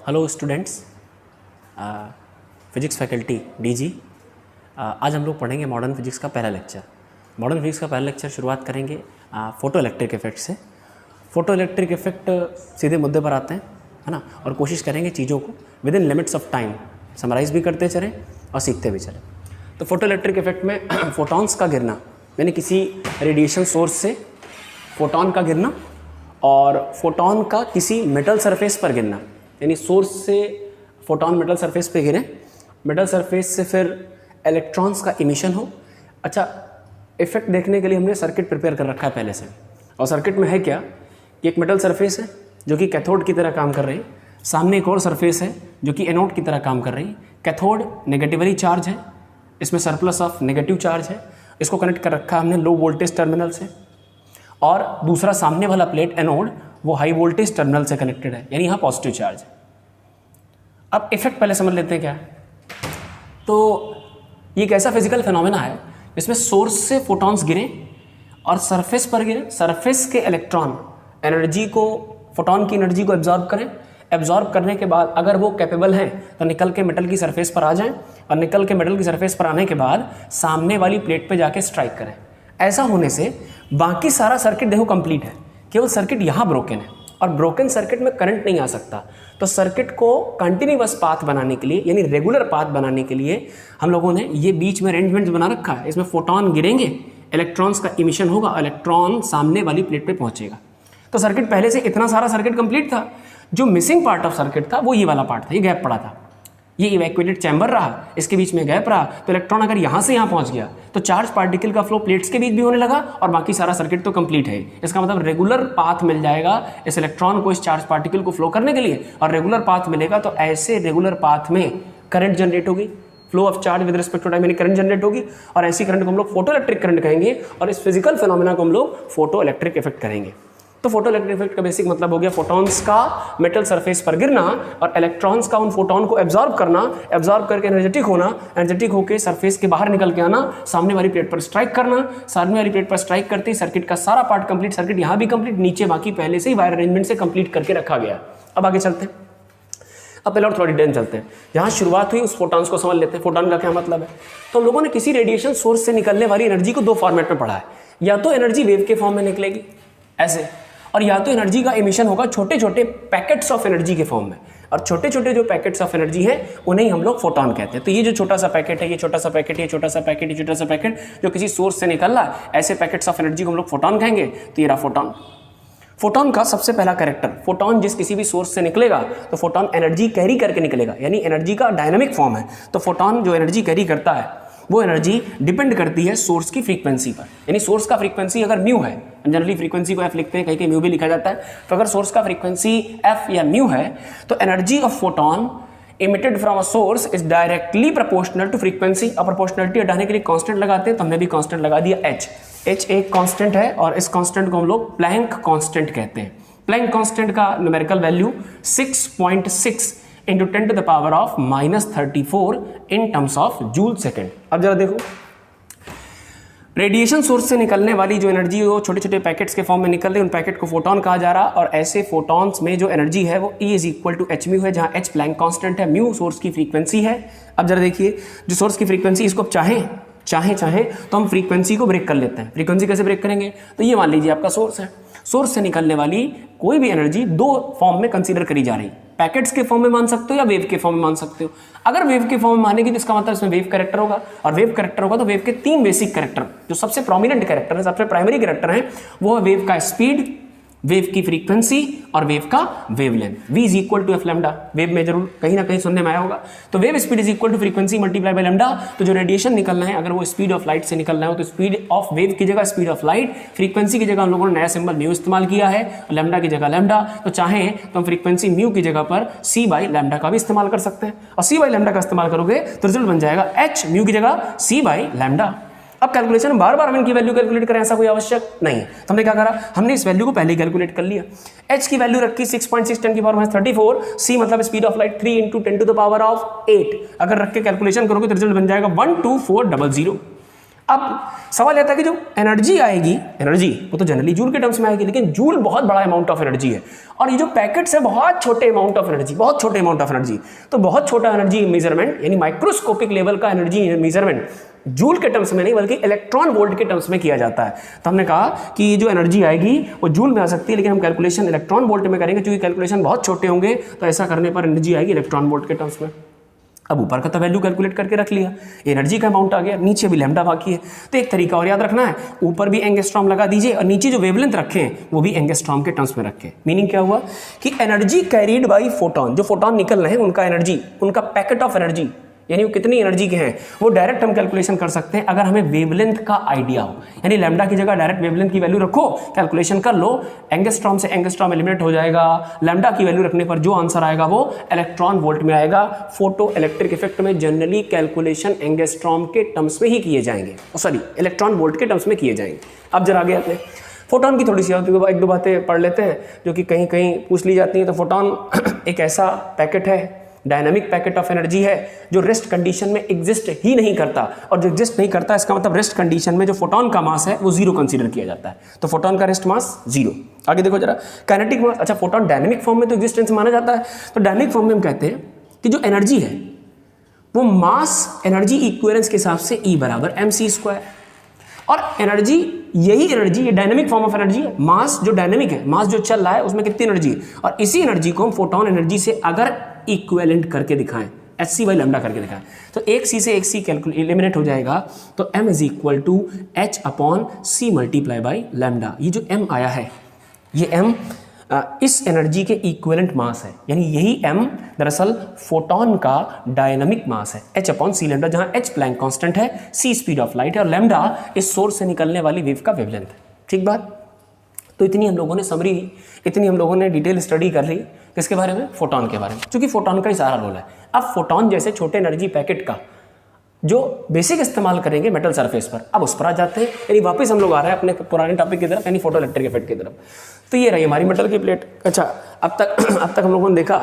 Hello students, physics faculty DG. आज हम लोग पढ़ेंगे मॉडर्न फिजिक्स का पहला लेक्चर। मॉडर्न फिजिक्स का पहला लेक्चर शुरुआत करेंगे फोटो इलेक्ट्रिक इफेक्ट से। फोटो इलेक्ट्रिक इफेक्ट सीधे मुद्दे पर आते हैं, है ना, और कोशिश करेंगे चीज़ों को within limits of time summarise भी करते चलें और सीखते भी चलें। तो फोटो इलेक्ट्रिक इफेक्ट में फोटॉन्स का गिरना, यानी किसी रेडिएशन सोर्स से फोटॉन का गिरना और फोटॉन का किसी मेटल सरफेस पर गिरना, यानी सोर्स से फोटॉन मेटल सरफेस पे गिरे, मेटल सरफेस से फिर इलेक्ट्रॉन्स का इमिशन हो। अच्छा, इफेक्ट देखने के लिए हमने सर्किट प्रिपेयर कर रखा है पहले से, और सर्किट में है क्या कि एक मेटल सरफेस है जो कि कैथोड की तरह काम कर रही है, सामने एक और सरफेस है जो कि एनोड की तरह काम कर रही है। कैथोड नेगेटिवली चार्ज है, इसमें सरप्लस ऑफ नेगेटिव चार्ज है, इसको कनेक्ट कर रखा है हमने लो वोल्टेज टर्मिनल से, और दूसरा सामने वाला प्लेट एनोड वो हाई वोल्टेज टर्मिनल से कनेक्टेड है, यानी यहाँ पॉजिटिव चार्ज है। अब इफेक्ट पहले समझ लेते हैं क्या है। तो ये एक ऐसा फिजिकल फिनोमेना है जिसमें सोर्स से फोटॉन्स गिरे और सरफेस पर गिरे, सरफेस के इलेक्ट्रॉन एनर्जी को, फोटॉन की एनर्जी को एब्जॉर्ब करें, एब्जॉर्ब करने के बाद अगर वो कैपेबल हैं तो निकल के मेटल की सरफेस पर आ जाएं, और निकल के मेटल की सरफेस पर आने के बाद सामने वाली प्लेट पे जाके स्ट्राइक करें। ऐसा होने से बाकी सारा सर्किट देखो कंप्लीट है, केवल सर्किट यहाँ ब्रोकन है, और ब्रोकन सर्किट में करंट नहीं आ सकता। तो सर्किट को कंटिन्यूअस पाथ बनाने के लिए, यानी रेगुलर पाथ बनाने के लिए हम लोगों ने ये बीच में अरेंजमेंट बना रखा है। इसमें फोटॉन गिरेंगे, इलेक्ट्रॉन्स का इमिशन होगा, इलेक्ट्रॉन सामने वाली प्लेट पे पहुंचेगा। तो सर्किट पहले से इतना सारा सर्किट कंप्लीट था। जो मिसिंग पार्ट ऑफ सर्किट था वो ये वाला पार्ट था, ये गैप पड़ा था, ये इवैक्यूएटेड चैम्बर रहा, इसके बीच में गैप रहा। तो इलेक्ट्रॉन अगर यहाँ से यहाँ पहुँच गया तो चार्ज पार्टिकल का फ्लो प्लेट्स के बीच भी होने लगा, और बाकी सारा सर्किट तो कंप्लीट है। इसका मतलब रेगुलर पाथ मिल जाएगा इस इलेक्ट्रॉन को इस चार्ज पार्टिकल को फ्लो करने के लिए, और रेगुलर पाथ मिलेगा तो ऐसे रेगुलर पाथ में करंट जनरेट होगी, flow of charge with respect to time, यानी करंट जनरेट होगी, और ऐसी करंट को हम लोग फोटो इलेक्ट्रिक करंट कहेंगे, और इस फिजिकल फिनोमेना को हम लोग फोटो इलेक्ट्रिक इफेक्ट करेंगे। तो फोटो इलेक्ट्रिक इफेक्ट का बेसिक मतलब हो गया फोटॉन्स का मेटल सरफेस पर गिरना और इलेक्ट्रॉन्स का उन फोटॉन को एब्जॉर्ब करना, एब्जॉर्ब करके एनर्जेटिक होना, एनर्जेटिक होकर सरफेस के बाहर निकल के आना, सामने वाली प्लेट पर स्ट्राइक करना, सामने वाली प्लेट पर स्ट्राइक करते ही सर्किट का सारा पार्ट कंप्लीट, सर्किट यहाँ भी कंप्लीट, नीचे बाकी पहले से ही वायर अरेंजमेंट से कंप्लीट करके रखा गया। अब आगे चलते हैं, अब पहले और थोड़ा डिटेल चलते हैं। जहाँ शुरुआत हुई उस फोटॉन्स को समझ लेते हैं, फोटॉन का क्या मतलब है। तो हम लोगों ने किसी रेडिएशन सोर्स से निकलने वाली एनर्जी को दो फॉर्मेट में पढ़ा है, या तो एनर्जी वेव के फॉर्म में निकलेगी ऐसे, और या तो एनर्जी का एमिशन होगा छोटे छोटे पैकेट्स ऑफ एनर्जी के फॉर्म में, और छोटे छोटे जो पैकेट्स ऑफ एनर्जी हैं उन्हें हम लोग फोटॉन कहते हैं। तो ये जो छोटा सा पैकेट है, ये छोटा सा पैकेट, ये छोटा सा पैकेट, ये छोटा सा पैकेट जो किसी सोर्स से निकल रहा है, ऐसे पैकेट्स ऑफ एनर्जी को हम लोग फोटॉन कहेंगे। तो ये रहा फोटॉन। फोटॉन का सबसे पहला कैरेक्टर, फोटॉन जिस किसी भी सोर्स से निकलेगा तो फोटॉन एनर्जी कैरी करके निकलेगा, यानी एनर्जी का डायनामिक फॉर्म है। तो फोटॉन जो एनर्जी कैरी करता है वो एनर्जी डिपेंड करती है सोर्स की फ्रीक्वेंसी पर, यानी सोर्स का फ्रीक्वेंसी अगर म्यू है, जनरली फ्रीक्वेंसी को एफ लिखते हैं, कहीं कहीं म्यू भी लिखा जाता है, तो अगर सोर्स का फ्रीक्वेंसी एफ या म्यू है तो energy of photon emitted from a source is directly proportional to frequency. अब प्रोपोर्शनलिटी हटाने के लिए कांस्टेंट लगाते हैं, तो हमने भी कांस्टेंट लगा दिया एच। एच एक कांस्टेंट है, और इस कांस्टेंट को हम लोग प्लैंक कांस्टेंट कहते हैं। प्लैंक कांस्टेंट का numerical value 6.6 into 10 to the power of -34 in terms of joule second. अब जरा देखो, रेडिएशन सोर्स से निकलने वाली जो एनर्जी वो छोटे छोटे पैकेट्स के फॉर्म में निकल रही है, उन पैकेट को फोटॉन कहा जा रहा, और ऐसे फोटॉन्स में जो एनर्जी है वो E is equal to h mu है, जहां एच प्लैंक कांस्टेंट है, म्यू सोर्स की फ्रीक्वेंसी है। अब जरा देखिए, जो सोर्स की फ्रीक्वेंसी, इसको चाहे तो हम फ्रीक्वेंसी को ब्रेक कर लेते हैं। फ्रीक्वेंसी कैसे ब्रेक करेंगे, तो ये मान लीजिए आपका सोर्स है, सोर्स से निकलने वाली कोई भी एनर्जी दो फॉर्म में कंसीडर करी जा रही, पैकेट्स के फॉर्म में मान सकते हो या वेव के फॉर्म में मान सकते हो। अगर वेव के फॉर्म में मानेगी तो इसका मतलब इसमें वेव कैरेक्टर होगा, और वेव कैरेक्टर होगा तो वेव के तीन बेसिक कैरेक्टर, जो सबसे प्रोमिनेंट कैरेक्टर है, सबसे प्राइमरी कैरेक्टर है, वो है वेव का स्पीड, वेव की फ्रीक्वेंसी और वेव का wavelength. v is equal to f lambda, wave में जरूर कहीं ना कहीं सुनने में आया होगा। तो wave speed is equal to frequency multiply by lambda. तो जो रेडिएशन निकलना है, अगर वो स्पीड ऑफ लाइट से निकलना है तो स्पीड ऑफ वेव की जगह स्पीड ऑफ लाइट, फ्रीक्वेंसी की जगह हम लोगों ने नया सिंबल म्यू इस्तेमाल किया है, और लैम्डा की जगह लैम्डा। तो चाहे तो हम फ्रीक्वेंसी म्यू की जगह पर c बाई लैम्डा का भी इस्तेमाल कर सकते हैं, और c बाई लैम्डा का इस्तेमाल करोगे तो रिजल्ट बन जाएगा h म्यू की जगह c बाई लैम्डा। अब कैलकुलेशन में बार बार हम इनकी वैल्यू कैलकुलेट करें ऐसा कोई आवश्यक नहीं है, तो हमने क्या करा, हमने इस वैल्यू को पहले कैलकुलेट कर लिया। h की वैल्यू रखी 6.6 10 की पावर -34, c मतलब speed of light 3 × 10 to the power of 8। अगर रख के कैलकुलेशन करोगे तो रिजल्ट बन जाएगा 12400। अब सवाल आता है कि जो एनर्जी आएगी, एनर्जी वो तो जनरली जूल के टर्म्स में आएगी, लेकिन जूल बहुत बड़ा अमाउंट ऑफ एनर्जी है और ये जो पैकेट्स है बहुत छोटे अमाउंट ऑफ एनर्जी, बहुत छोटे अमाउंट ऑफ एनर्जी। तो बहुत छोटा एनर्जी मेजरमेंट यानी माइक्रोस्कोपिक लेवल का एनर्जी मेजरमेंट जूल के टर्म्स में नहीं बल्कि इलेक्ट्रॉन वोल्ट के टर्म्स में किया जाता है। तो हमने कहा कि ये जो एनर्जी आएगी वो जूल में आ सकती है, लेकिन हम कैलकुलेशन इलेक्ट्रॉन वोल्ट में करेंगे, क्योंकि कैलकुलेशन बहुत छोटे होंगे, तो ऐसा करने पर एनर्जी आएगी इलेक्ट्रॉन वोल्ट के टर्म्स में। अब ऊपर का तो वैल्यू कैलकुलेट करके रख लिया, एनर्जी का अमाउंट आ गया, नीचे भी लैम्डा बाकी है। तो एक तरीका और याद रखना है, ऊपर भी एंगस्ट्रॉम लगा दीजिए और नीचे जो वेवलेंथ रखे हैं वो भी एंगस्ट्रॉम के टर्म्स में रखें। मीनिंग क्या हुआ कि एनर्जी कैरीड बाई फोटोन, जो फोटोन निकल रहे हैं उनका एनर्जी, उनका पैकेट ऑफ एनर्जी यानी वो कितनी एनर्जी के हैं वो डायरेक्ट हम कैलकुलेशन कर सकते हैं अगर हमें वेवलेंथ का आइडिया हो। यानी लैम्डा की जगह डायरेक्ट वेवलेंथ की वैल्यू रखो, कैलकुलेशन कर लो, एंगस्ट्रॉम से एंगस्ट्रॉम एलिमिनेट हो जाएगा, लैम्डा की वैल्यू रखने पर जो आंसर आएगा वो इलेक्ट्रॉन वोल्ट में आएगा। फोटो इलेक्ट्रिक इफेक्ट में जनरली कैलकुलेशन एंगस्ट्रॉम के टर्म्स में ही किए जाएंगे, सॉरी इलेक्ट्रॉन वोल्ट के टर्म्स में किए जाएंगे। अब जरा आगे आते हैं, फोटोन की थोड़ी सी एक दो बातें पढ़ लेते हैं जो कि कहीं कहीं पूछ ली जाती हैं। तो फोटोन एक ऐसा पैकेट है, डायनामिक पैकेट ऑफ एनर्जी है जो रेस्ट कंडीशन में एग्जिस्ट ही नहीं करता, और जो एग्जिस्ट नहीं करता इसका मतलब रेस्ट कंडीशन में जो फोटोन का मास है वो जीरो कंसीडर किया जाता है। तो फोटोन का रेस्ट मास जीरो। आगे देखो जरा, काइनेटिक मास, अच्छा फोटोन डायनामिक फॉर्म में तो एग्जिस्टेंस माना जाता है, तो डायनामिक फॉर्म में हम कहते हैं कि जो एनर्जी है वो मास एनर्जी इक्विवेलेंस के हिसाब से E बराबर mc², और एनर्जी, यही एनर्जी, ये डायनामिक फॉर्म ऑफ एनर्जी है, मास जो डायनामिक है, मास जो चल रहा है उसमें कितनी एनर्जी है, और इसी एनर्जी को हम फोटोन एनर्जी से अगर इक्विवेलेंट करके दिखाएं, hc बाई लैम्डा करके दिखाएं, तो एक c से एक c कैलकुलेट एलिमिनेट हो जाएगा, तो m is equal to h upon c multiply by lambda. ये जो m आया है ये m इस एनर्जी के इक्विवेलेंट मास है, यानी यही m दरअसल फोटोन का डायनामिक मास है, h अपॉन सी लैम्डा, जहां h प्लैंक कांस्टेंट है, c स्पीड ऑफ लाइट है और लैम्डा इस सोर्स से निकलने वाली वेव का वेवलेंथ है। ठीक बात। तो इतनी हम लोगों ने समरी, इतनी हम लोगों ने डिटेल स्टडी कर ली किसके बारे में, फोटोन के बारे में, क्योंकि फोटोन का ही सारा रोल है। अब फोटोन जैसे छोटे एनर्जी पैकेट का जो बेसिक इस्तेमाल करेंगे मेटल सरफेस पर, अब उस पर आ जाते हैं, यानी वापस हम लोग आ रहे हैं अपने पुराने टॉपिक की तरफ, यानी फोटो इलेक्ट्रिक इफेक्ट की तरफ। तो ये रही हमारी मेटल की प्लेट। अच्छा, अब तक हम लोगों ने देखा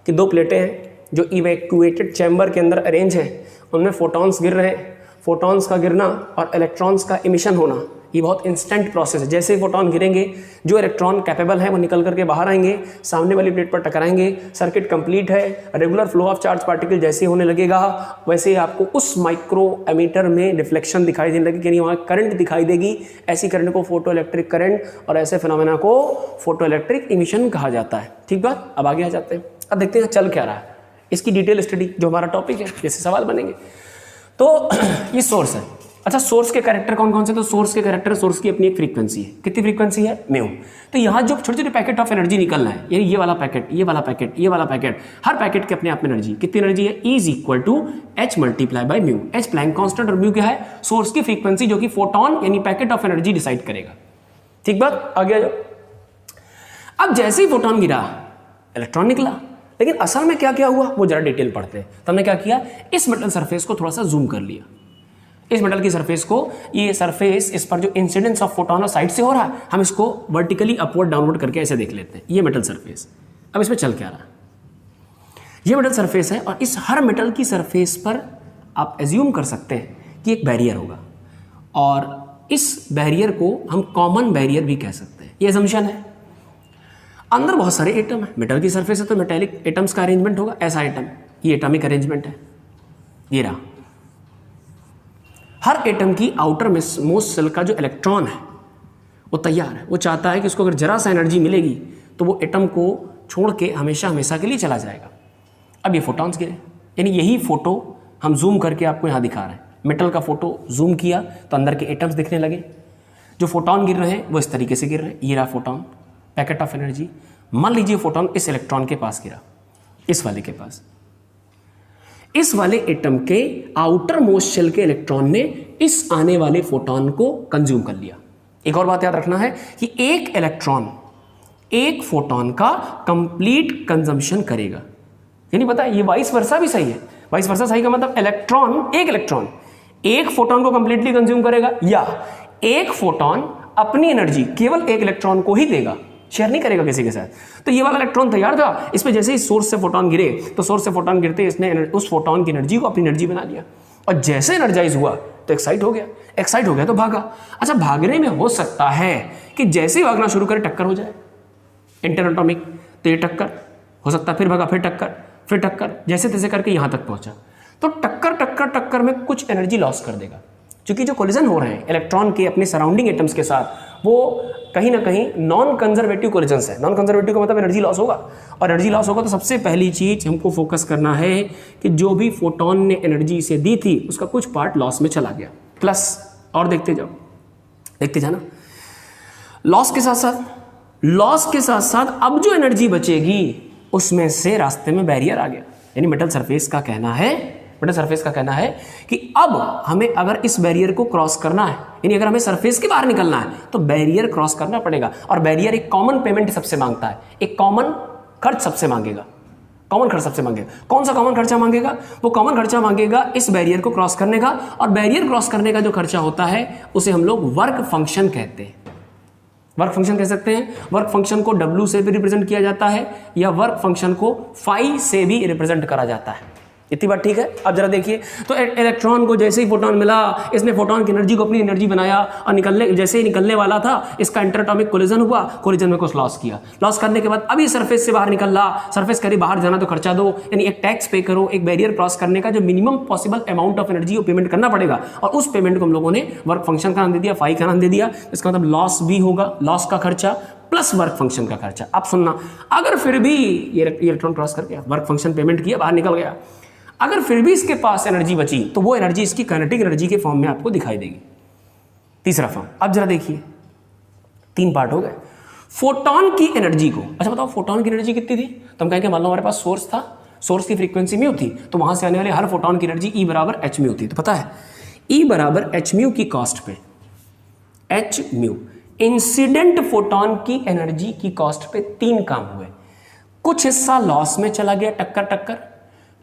कि दो प्लेटें हैं जो इवैक्यूएटेड चैम्बर के अंदर अरेंज हैं, उनमें फोटॉन्स गिर रहे हैं, फोटॉन्स का गिरना और इलेक्ट्रॉन्स का इमिशन होना, ये बहुत इंस्टेंट प्रोसेस है। जैसे ही फोटॉन गिरेंगे जो इलेक्ट्रॉन कैपेबल है वो निकल करके बाहर आएंगे, सामने वाली प्लेट पर टकराएंगे, सर्किट कंप्लीट है। Regular flow of charge particle जैसे होने लगेगा वैसे ही आपको उस माइक्रो एमीटर में डिफ्लेक्शन दिखाई देने लगेगी, यानी वहाँ करंट दिखाई देगी। ऐसी करंट को फोटो इलेक्ट्रिक करंट और ऐसे फिनोमेना को फोटो इलेक्ट्रिक इमिशन कहा जाता है। ठीक बात। अब आगे आ जाते हैं, अब देखते हैं चल क्या रहा है, इसकी डिटेल स्टडी जो हमारा टॉपिक है, जैसे सवाल बनेंगे। तो ये सोर्स है। अच्छा, सोर्स के कैरेक्टर कौन कौन से, तो सोर्स के कैरेक्टर, सोर्स की अपनी एक फ्रीक्वेंसी है। कितनी फ्रीक्वेंसी है, म्यू। तो यहाँ जो छोटे छोटे पैकेट ऑफ एनर्जी निकलना है, यानी ये वाला पैकेट, ये वाला पैकेट, ये वाला पैकेट, हर पैकेट के अपने आप में एनर्जी, कितनी एनर्जी है, E is equal to H multiply by mu. H Planck constant और म्यू क्या है, सोर्स की फ्रीक्वेंसी जो कि फोटोन यानी पैकेट ऑफ एनर्जी डिसाइड करेगा। ठीक बात। आगे आ जाओ। अब जैसे ही फोटोन गिरा इलेक्ट्रॉन निकला, लेकिन असल में क्या क्या हुआ वो जरा डिटेल पढ़ते हैं। तो हमने क्या किया, इस मेटल सरफेस को थोड़ा सा जूम कर लिया, इस मेटल की सरफेस को, ये सरफेस, इस पर जो इंसिडेंस ऑफ फोटोन और साइड से हो रहा है, हम इसको वर्टिकली अपवर्ड डाउनवर्ड करके ऐसे देख लेते हैं। ये मेटल सरफेस, अब इसमें चल क्या रहा है, ये मेटल सरफेस है और इस हर मेटल की सरफेस पर आप एज्यूम कर सकते हैं कि एक बैरियर होगा, और इस बैरियर को हम कॉमन बैरियर भी कह सकते हैं। ये अजम्पशन है। अंदर बहुत सारे एटम है, मेटल की सरफेस है तो मेटेलिक एटम्स का अरेंजमेंट होगा, ऐसा एटम, ये एटॉमिक अरेंजमेंट है, ये रहा। हर एटम की आउटर मोस्ट सेल का जो इलेक्ट्रॉन है वो तैयार है, वो चाहता है कि उसको अगर जरा सा एनर्जी मिलेगी तो वो एटम को छोड़ के हमेशा हमेशा के लिए चला जाएगा। अब ये फोटॉन्स गिरे, यानी यही फोटो हम जूम करके आपको यहाँ दिखा रहे हैं। मेटल का फोटो जूम किया तो अंदर के एटम्स दिखने लगे, जो फोटॉन गिर रहे हैं वो इस तरीके से गिर रहे हैं। ये रहा फोटॉन, पैकेट ऑफ एनर्जी। मान लीजिए फोटॉन इस इलेक्ट्रॉन के पास गिरा, इस वाले के पास, इस वाले एटम के आउटर मोस्ट शेल के इलेक्ट्रॉन ने इस आने वाले फोटॉन को कंज्यूम कर लिया। एक और बात याद रखना है कि एक इलेक्ट्रॉन एक फोटॉन का कंप्लीट कंजम्पशन करेगा, यानी पता है ये वाइस वर्सा भी सही है। वाइस वर्सा सही का मतलब एक इलेक्ट्रॉन एक फोटॉन को कंप्लीटली कंज्यूम करेगा, या एक फोटॉन अपनी एनर्जी केवल एक इलेक्ट्रॉन को ही देगा, शेयर नहीं करेगा किसी के साथ। तो ये वाला इलेक्ट्रॉन तैयार था, इसमें जैसे ही सोर्स से फोटॉन गिरे तो सोर्स से फोटॉन गिरते इसने उस फोटॉन की एनर्जी को अपनी एनर्जी बना लिया, और जैसे एनर्जाइज हुआ तो एक्साइट हो गया, एक्साइट हो गया तो भागा। अच्छा, भागने में हो सकता है कि जैसे ही भागना शुरू करे टक्कर हो जाए, इंटर-एटॉमिक, तो ये टक्कर हो सकता है, फिर भागा, फिर टक्कर, फिर टक्कर, जैसे तैसे करके यहाँ तक पहुंचा। तो टक्कर टक्कर टक्कर में कुछ एनर्जी लॉस कर देगा, क्योंकि जो कोलिजन हो रहे हैं इलेक्ट्रॉन के अपने सराउंडिंग एटम्स के साथ, वो कहीं ना कहीं नॉन कंजर्वेटिव कोलिजन्स है। नॉन कंजर्वेटिव का मतलब एनर्जी लॉस होगा, और एनर्जी लॉस होगा तो सबसे पहली चीज हमको फोकस करना है कि जो भी फोटोन ने एनर्जी इसे दी थी उसका कुछ पार्ट लॉस में चला गया। प्लस और देखते जाओ, देखते जाना, लॉस के साथ साथ अब जो एनर्जी बचेगी उसमें से रास्ते में बैरियर आ गया। यानी मेटल सरफेस का कहना है कि अब हमें अगर इस बैरियर को क्रॉस करना है, यानी अगर हमें सरफेस के बाहर निकलना है तो बैरियर क्रॉस करना पड़ेगा। और बैरियर एक कॉमन पेमेंट सबसे मांगता है, एक कॉमन खर्च सबसे मांगेगा। कौन सा कॉमन खर्चा मांगेगा? वो कॉमन खर्चा मांगेगा इस बैरियर को क्रॉस करने का, और बैरियर क्रॉस करने का जो खर्चा होता है उसे हम लोग वर्क फंक्शन कहते हैं। वर्क फंक्शन कह सकते हैं। वर्क फंक्शन को W से भी रिप्रेजेंट किया जाता है, या वर्क फंक्शन को फाई से भी रिप्रेजेंट करा जाता है। इतनी बात ठीक है। अब जरा देखिए, तो इलेक्ट्रॉन को जैसे ही फोटोन मिला, इसने फोटोन की एनर्जी को अपनी एनर्जी बनाया, और जैसे ही निकलने वाला था इसका इंटर-एटॉमिक कोलिजन हुआ, कोलिजन में कुछ लॉस किया। लॉस करने के बाद अभी सरफेस से बाहर निकल रहा, सरफेस करीब बाहर जाना तो खर्चा दो, यानी एक टैक्स पे करो, एक बैरियर क्रॉस करने का जो minimum possible amount of energy वो पेमेंट करना पड़ेगा, और उस पेमेंट को हम लोगों ने वर्क फंक्शन का नाम दे दिया, फाई का नाम दे दिया। इसका मतलब लॉस भी होगा, लॉस का खर्चा प्लस वर्क फंक्शन का खर्चा। अब सुनना, अगर फिर भी ये इलेक्ट्रॉन क्रॉस कर गया, वर्क फंक्शन पेमेंट किया, बाहर निकल गया, अगर फिर भी इसके पास एनर्जी बची तो वो एनर्जी इसकी काइनेटिक एनर्जी के फॉर्म में आपको दिखाई देगी। तीसरा फॉर्म, अब जरा देखिए, 3 पार्ट हो गए। फोटोन की एनर्जी को, अच्छा बताओ फोटोन की एनर्जी कितनी थी? तो हम कहेंगे मान लो हमारे पास सोर्स था, सोर्स की फ्रीक्वेंसी म्यू थी, तो वहां से आने वाले हर फोटोन की एनर्जी E बराबर h म्यू थी। तो पता है E बराबर h म्यू की कॉस्ट पे, h म्यू इंसिडेंट फोटोन की एनर्जी की कॉस्ट पे 3 काम हुए। कुछ हिस्सा लॉस में चला गया, टक्कर,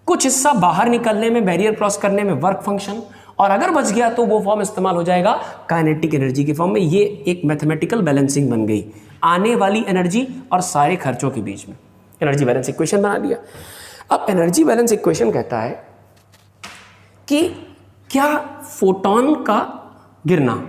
कुछ हिस्सा बाहर निकलने में, बैरियर क्रॉस करने में वर्क फंक्शन, और अगर बच गया तो वो फॉर्म इस्तेमाल हो जाएगा काइनेटिक एनर्जी के फॉर्म में। ये एक मैथमेटिकल बैलेंसिंग बन गई आने वाली एनर्जी और सारे खर्चों के बीच में। एनर्जी बैलेंस इक्वेशन बना दिया। अब एनर्जी बैलेंस इक्वेशन कहता है कि क्या फोटोन का गिरना,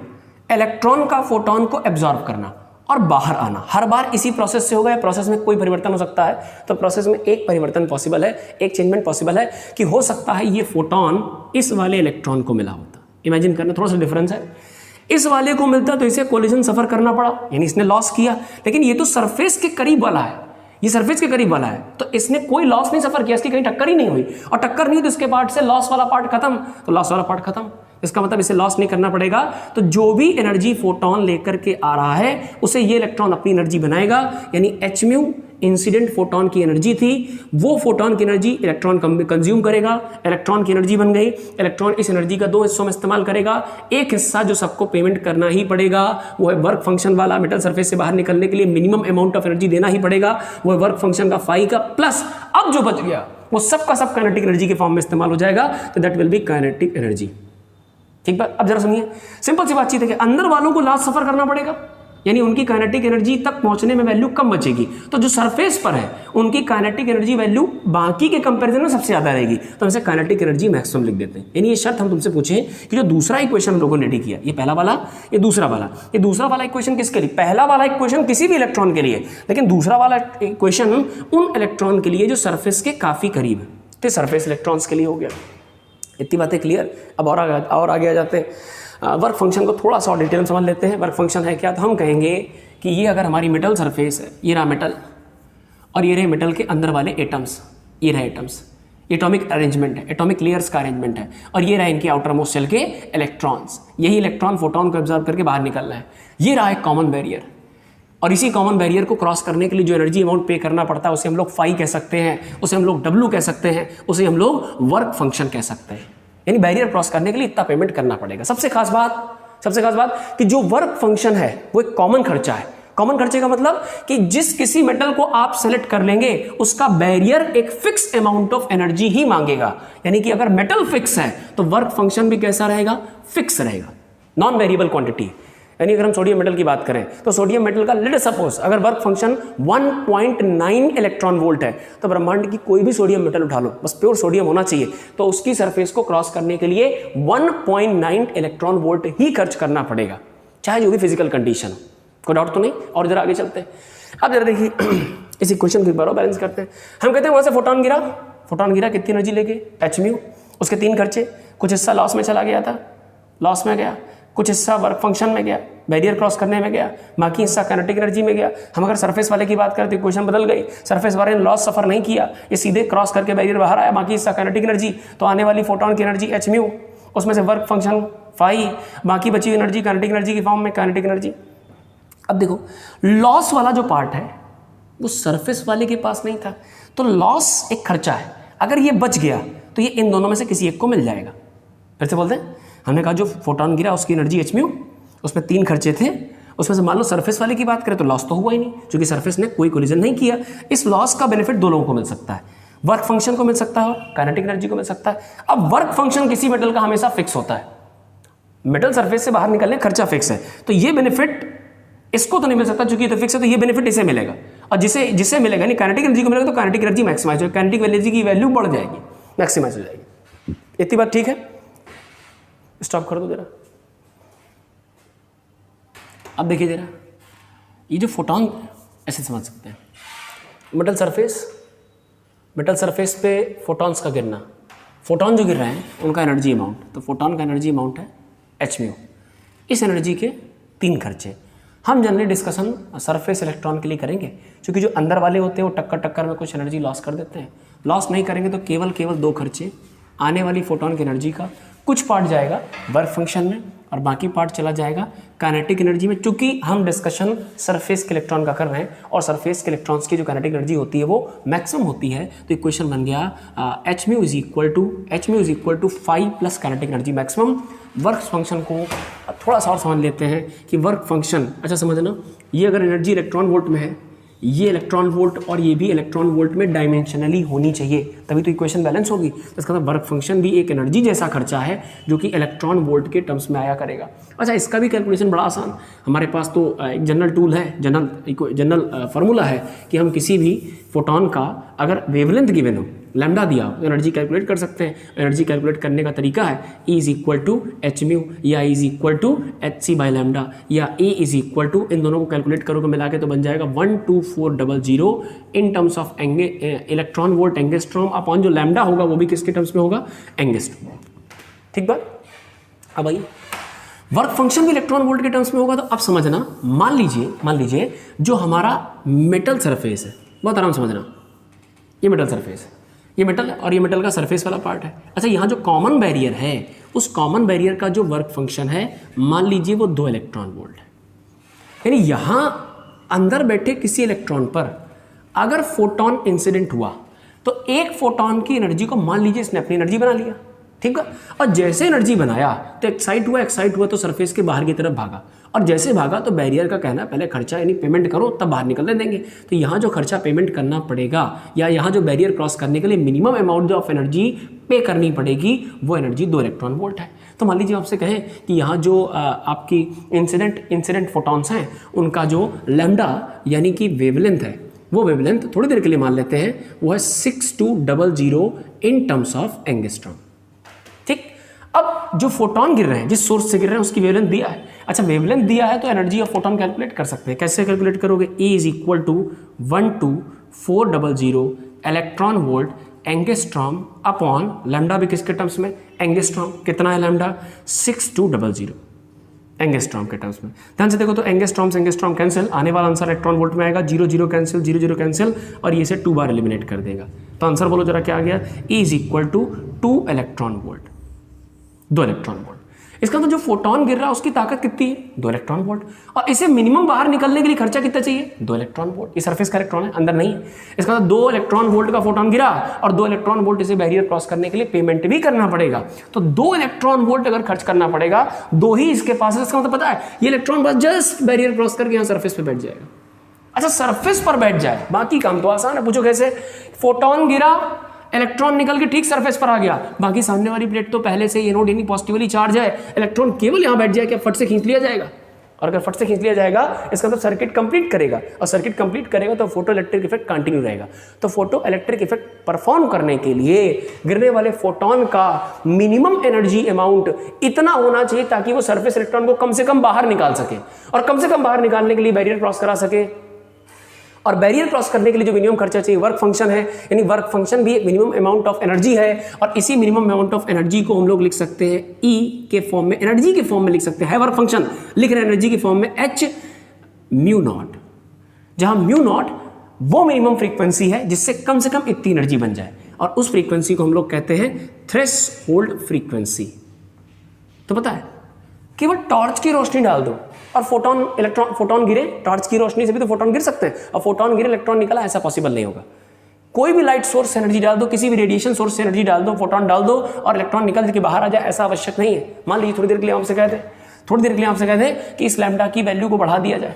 इलेक्ट्रॉन का फोटोन को एब्जॉर्ब करना और बाहर आना हर बार इसी प्रोसेस से होगा, या प्रोसेस में कोई परिवर्तन हो सकता है? तो प्रोसेस में एक परिवर्तन पॉसिबल है, एक चेंजमेंट पॉसिबल है, कि हो सकता है ये फोटोन इस वाले इलेक्ट्रॉन को मिला होता। इमेजिन करना, थोड़ा सा डिफरेंस है। इस वाले को मिलता तो इसे कोलिजन सफर करना पड़ा, यानी इसने लॉस किया, लेकिन ये तो सरफेस के करीब वाला है, ये सरफेस के करीब वाला है, तो इसने कोई लॉस नहीं सफर किया, इसकी कहीं टक्कर ही नहीं हुई, और टक्कर नहीं तो इसके पार्ट से लॉस वाला पार्ट खत्म, तो लॉस वाला पार्ट खत्म। इसका मतलब इसे लॉस नहीं करना पड़ेगा। तो जो भी एनर्जी फोटोन लेकर के आ रहा है उसे ये इलेक्ट्रॉन अपनी एनर्जी बनाएगा, यानी h म्यू इंसिडेंट फोटोन की एनर्जी थी, वो फोटोन की एनर्जी इलेक्ट्रॉन कंज्यूम करेगा, इलेक्ट्रॉन की एनर्जी बन गई। इलेक्ट्रॉन इस एनर्जी का 2 हिस्सों में इस्तेमाल करेगा। एक हिस्सा जो सबको पेमेंट करना ही पड़ेगा वो है वर्क फंक्शन वाला, मेटल सरफेस से बाहर निकलने के लिए मिनिमम अमाउंट ऑफ एनर्जी देना ही पड़ेगा, वो है वर्क फंक्शन का फाई का, प्लस अब जो बच गया वो सबका सब काइनेटिक एनर्जी के फॉर्म में इस्तेमाल हो जाएगा, तो that will be kinetic energy. ठीक बात। अब जरा सुनिए, सिंपल सी बातचीत है कि अंदर वालों को लास्ट सफर करना पड़ेगा, यानी उनकी काइनेटिक एनर्जी तक पहुंचने में वैल्यू कम बचेगी, तो जो सरफेस पर है उनकी काइनेटिक एनर्जी वैल्यू बाकी के कंपैरिजन में सबसे ज्यादा रहेगी, तो हम इसे काइनेटिक एनर्जी मैक्सिमम लिख देते हैं। यानी ये शर्त हम तुमसे पूछें कि जो दूसरा इक्वेशन लोगों ने रेडी किया, ये पहला वाला, ये दूसरा वाला इक्वेशन किसके लिए? पहला वाला इक्वेशन किसी भी इलेक्ट्रॉन के लिए, लेकिन दूसरा वाला इक्वेशन उन इलेक्ट्रॉन के लिए जो सरफेस के काफी करीब है, तो सरफेस इलेक्ट्रॉन्स के लिए हो गया। इतनी बातें क्लियर। अब और आगे आ जाते हैं। वर्क फंक्शन को थोड़ा सा डिटेल में समझ लेते हैं। वर्क फंक्शन है क्या? तो हम कहेंगे कि ये अगर हमारी मेटल सरफेस है, ये रहा मेटल, और ये रहे मेटल के अंदर वाले एटम्स, ये रहे एटम्स, एटॉमिक अरेंजमेंट है, एटॉमिक लेयर्स का अरेंजमेंट है, और ये रहा इनके आउटर मोस्ट शेल के इलेक्ट्रॉन्स। यही इलेक्ट्रॉन फोटोन को एब्जॉर्ब करके बाहर निकल रहा है। ये रहा एक कॉमन बैरियर, और इसी कॉमन बैरियर को क्रॉस करने के लिए जो एनर्जी अमाउंट पे करना पड़ता है उसे हम लोग फाई कह सकते हैं, उसे हम लोग डब्ल्यू कह सकते हैं, उसे हम लोग वर्क फंक्शन कह सकते हैं। यानी बैरियर क्रॉस करने के लिए इतना पेमेंट करना पड़ेगा। सबसे खास बात कि जो वर्क फंक्शन है वो एक कॉमन खर्चा है। कॉमन खर्चे का मतलब कि जिस किसी मेटल को आप सेलेक्ट कर लेंगे उसका बैरियर एक फिक्स अमाउंट ऑफ एनर्जी ही मांगेगा। यानी कि अगर मेटल फिक्स है तो वर्क फंक्शन भी कैसा रहेगा? फिक्स रहेगा, नॉन वेरिएबल क्वांटिटी। यानी अगर हम सोडियम मेटल की बात करें तो सोडियम मेटल का लेट सपोज अगर वर्क फंक्शन 1.9 इलेक्ट्रॉन वोल्ट है, तो ब्रह्मांड की कोई भी सोडियम मेटल उठा लो, बस प्योर सोडियम होना चाहिए, तो उसकी सरफेस को क्रॉस करने के लिए 1.9 इलेक्ट्रॉन वोल्ट ही खर्च करना पड़ेगा, चाहे जो भी फिजिकल कंडीशन हो। कोई डाउट तो नहीं? और जरा आगे चलते हैं। अब जरा देखिए इस इक्वेशन को एक बार बैलेंस करते हैं। हम कहते हैं वहां से फोटोन गिरा कितनी एनर्जी लेके, एच म्यू, उसके 3 खर्चे, कुछ हिस्सा लॉस में चला गया था, लॉस में गया, कुछ हिस्सा वर्क फंक्शन में गया, बैरियर क्रॉस करने में गया, बाकी हिस्सा काइनेटिक एनर्जी में गया। हम अगर सरफेस वाले की बात करें तो इक्वेशन बदल गई, सरफेस वाले ने लॉस सफर नहीं किया, ये सीधे क्रॉस करके बैरियर बाहर आया, बाकी हिस्सा काइनेटिक एनर्जी, तो आने वाली फोटोन की एनर्जी एच म्यू, उसमें से वर्क फंक्शन फाई, बाकी बची हुई एनर्जी काइनेटिक एनर्जी की फॉर्म में काइनेटिक एनर्जी। अब देखो लॉस वाला जो पार्ट है वो सरफेस वाले के पास नहीं था, तो लॉस एक खर्चा है, अगर ये बच गया तो ये इन दोनों में से किसी एक को मिल जाएगा। फिर से बोलते हैं, हमने कहा जो फोटोन गिरा उसकी एनर्जी एच म्यू, उसमें 3 खर्चे थे, उसमें से मान लो सरफेस वाले की बात करें तो लॉस तो हुआ ही नहीं, क्योंकि सरफेस ने कोई कोलिजन नहीं किया। इस लॉस का बेनिफिट 2 लोगों को मिल सकता है, वर्क फंक्शन को मिल सकता है, काइनेटिक एनर्जी को मिल सकता है। अब वर्क फंक्शन किसी मेटल का हमेशा फिक्स होता है, मेटल सरफेस से बाहर निकलने खर्चा फिक्स है, तो ये बेनिफिट इसको तो नहीं मिल सकता क्योंकि तो फिक्स है, तो ये बेनिफिट इसे मिलेगा, और जिसे मिलेगा नहीं काइनेटिक एनर्जी को मिलेगा, तो काइनेटिक एनर्जी मैक्सिमाइज होगी, काइनेटिक एनर्जी की वैल्यू बढ़ जाएगी, मैक्सिमाइज हो जाएगी। इतनी बात ठीक है? स्टॉप कर दो जरा। अब देखिए जरा, ये जो फोटोन ऐसे समझ सकते हैं, मेटल सरफेस पे फोटॉन्स का गिरना, फोटोन जो गिर रहे हैं उनका एनर्जी अमाउंट, तो फोटोन का एनर्जी अमाउंट है एच म्यू। इस एनर्जी के 3 खर्चे। हम जनरली डिस्कशन सरफेस इलेक्ट्रॉन के लिए करेंगे, क्योंकि जो अंदर वाले होते हैं वो टक्कर में कुछ एनर्जी लॉस कर देते हैं, लॉस नहीं करेंगे तो केवल 2 खर्चे, आने वाली फोटोन की एनर्जी का कुछ पार्ट जाएगा वर्क फंक्शन में और बाकी पार्ट चला जाएगा काइनेटिक एनर्जी में। चूंकि हम डिस्कशन सरफेस के इलेक्ट्रॉन का कर रहे हैं और सरफेस के इलेक्ट्रॉन्स की जो काइनेटिक एनर्जी होती है वो मैक्सिमम होती है, तो इक्वेशन बन गया h mu is equal to 5 plus kinetic energy maximum. Work function को थोड़ा सा और समझ लेते हैं कि वर्क फंक्शन, अच्छा समझना, ये अगर एनर्जी इलेक्ट्रॉन वोल्ट में है, ये इलेक्ट्रॉन वोल्ट और ये भी इलेक्ट्रॉन वोल्ट में डायमेंशनली होनी चाहिए, तभी तो इक्वेशन बैलेंस होगी। तो इसका मतलब वर्क फंक्शन भी एक एनर्जी जैसा खर्चा है जो कि इलेक्ट्रॉन वोल्ट के टर्म्स में आया करेगा। अच्छा, इसका भी कैलकुलेशन बड़ा आसान, हमारे पास तो एक जनरल टूल है, जनरल फार्मूला है कि हम किसी भी फोटोन का अगर वेवलेंथ गिवन हो, लैम्डा दिया हो, एनर्जी कैलकुलेट कर सकते हैं। एनर्जी कैलकुलेट करने का तरीका है E is equal to h mu या E is equal to h c by lambda या E इज इक्वल टू, इन दोनों को कैलकुलेट करोगे मिला के तो बन जाएगा 12400 इन terms of electron volt angstrom upon जो लैम्डा होगा वो भी किसके टर्म्स में होगा, एंगस्ट्रॉम। ठीक बात? अब आइए वर्क फंक्शन भी इलेक्ट्रॉन वोल्ट के टर्म्स में होगा, तो अब समझना, मान लीजिए जो हमारा मेटल सरफेस है, बहुत आराम समझना, ये मेटल सरफेस है, ये मेटल है और ये मेटल का सरफेस वाला पार्ट है। अच्छा, यहाँ जो कॉमन बैरियर है, उस कॉमन बैरियर का जो वर्क फंक्शन है मान लीजिए वो 2 इलेक्ट्रॉन वोल्ट है, यानी यहाँ अंदर बैठे किसी इलेक्ट्रॉन पर अगर फोटोन इंसिडेंट हुआ तो एक फोटोन की एनर्जी को मान लीजिए इसने अपनी एनर्जी बना लिया, ठीक है, और जैसे एनर्जी बनाया तो एक्साइट हुआ तो सरफेस के बाहर की तरफ भागा, और जैसे भागा तो बैरियर का कहना पहले खर्चा यानी पेमेंट करो तब बाहर निकलने देंगे। तो यहाँ जो खर्चा पेमेंट करना पड़ेगा या यहाँ जो बैरियर क्रॉस करने के लिए मिनिमम अमाउंट ऑफ एनर्जी पे करनी पड़ेगी वो एनर्जी 2 इलेक्ट्रॉन वोल्ट है। तो मान लीजिए आपसे कहें कि यहाँ जो आपकी इंसिडेंट फोटॉन्स हैं उनका जो लैम्डा यानी कि वेवलेंथ है, वो वेवलेंथ थोड़ी देर के लिए मान लेते हैं वो है 6200 इन टर्म्स ऑफ एंगस्ट्रॉम। ठीक, अब जो फोटोन गिर रहे हैं, जिस सोर्स से गिर रहे हैं उसकी वेवलेंथ दिया है। अच्छा, वेवलेंथ दिया है तो एनर्जी ऑफ फोटोन कैलकुलेट कर सकते हैं। कैसे कैलकुलेट करोगे? E is equal to 12400 electron volt angstrom upon lambda भी किसके टर्म्स में, एंगस्ट्रॉम। कितना है लैम्डा? 6200 एंगस्ट्रॉम के टर्म्स में। ध्यान से देखो तो एंगस्ट्रॉम कैंसिल, आने वाला आंसर इलेक्ट्रॉन वोल्ट में आएगा, 0 कैंसिल और ये से 2 बार एलिमिनेट कर देगा। तो आंसर बोलो जरा क्या आ गया? E is equal to 2 electron volt, 2 electron volt. इसका तो जो फोटोन गिर रहा है उसकी ताकत कितनी है? 2 इलेक्ट्रॉन वोल्ट, और इसे मिनिमम बाहर निकलने के लिए खर्चा कितना चाहिए? 2 इलेक्ट्रॉन वोल्ट। ये सरफेस का इलेक्ट्रॉन है, अंदर नहीं है। इसका तो 2 इलेक्ट्रॉन वोल्ट का फोटोन गिरा और 2 इलेक्ट्रॉन वोल्ट इसे बैरियर क्रॉस करने के लिए पेमेंट भी करना पड़ेगा। तो 2 इलेक्ट्रॉन वोल्ट अगर खर्च करना पड़ेगा, 2 ही इसके पास है, इसका मतलब पता है ये इलेक्ट्रॉन बस जस्ट बैरियर क्रॉस करके यहाँ सरफेस पे बैठ जाएगा। अच्छा, सरफेस पर बैठ जाए, बाकी काम तो आसान है। पूछो कैसे? फोटोन गिरा, इलेक्ट्रॉन निकल के ठीक सरफेस पर आ गया, बाकी सामने वाली प्लेट तो पहले से एनोड यानी पॉजिटिवली चार्ज है, इलेक्ट्रॉन केवल यहां बैठ जाए, क्या फट से खींच लिया जाएगा? और अगर फट से खींच लिया जाएगा इसका मतलब सर्किट कंप्लीट करेगा, और सर्किट कंप्लीट करेगा तो फोटो इलेक्ट्रिक इफेक्ट कंटिन्यू रहेगा। तो फोटो इलेक्ट्रिक इफेक्ट परफॉर्म करने के लिए गिरने वाले फोटोन का मिनिमम एनर्जी अमाउंट इतना होना चाहिए ताकि वो सरफेस इलेक्ट्रॉन को कम से कम बाहर निकाल सके, और कम से कम बाहर निकालने के लिए बैरियर क्रॉस करा सके। और बैरियर क्रॉस करने के लिए जो मिनिमम खर्चा चाहिए वर्क फंक्शन है, यानी वर्क फंक्शन भी एक मिनिमम अमाउंट ऑफ एनर्जी है, और इसी मिनिमम अमाउंट ऑफ एनर्जी को हम लोग लिख सकते हैं E के फॉर्म में, एनर्जी के फॉर्म में लिख सकते हैं। वर्क फंक्शन लिख रहे हैं एनर्जी के फॉर्म में H म्यू नॉट, जहां म्यू नॉट वो मिनिमम फ्रीक्वेंसी है जिससे कम से कम इतनी एनर्जी बन जाए, और उस फ्रीक्वेंसी को हम लोग कहते हैं थ्रेशोल्ड फ्रीक्वेंसी। तो पता है, केवल टॉर्च की रोशनी डाल दो और फोटोन गिरे, टॉर्च की रोशनी से भी तो फोटोन गिर सकते हैं, और फोटोन गिरे इलेक्ट्रॉन निकला, ऐसा पॉसिबल नहीं होगा। कोई भी लाइट सोर्स से एनर्जी डाल दो, किसी भी रेडिएशन सोर्स से एनर्जी डाल दो, फोटोन डाल दो और इलेक्ट्रॉन निकल के बाहर आ जाए, ऐसा आवश्यक नहीं है। मान लीजिए थोड़ी देर के लिए आपसे कहते हैं कि इस लैम्डा की वैल्यू को बढ़ा दिया जाए,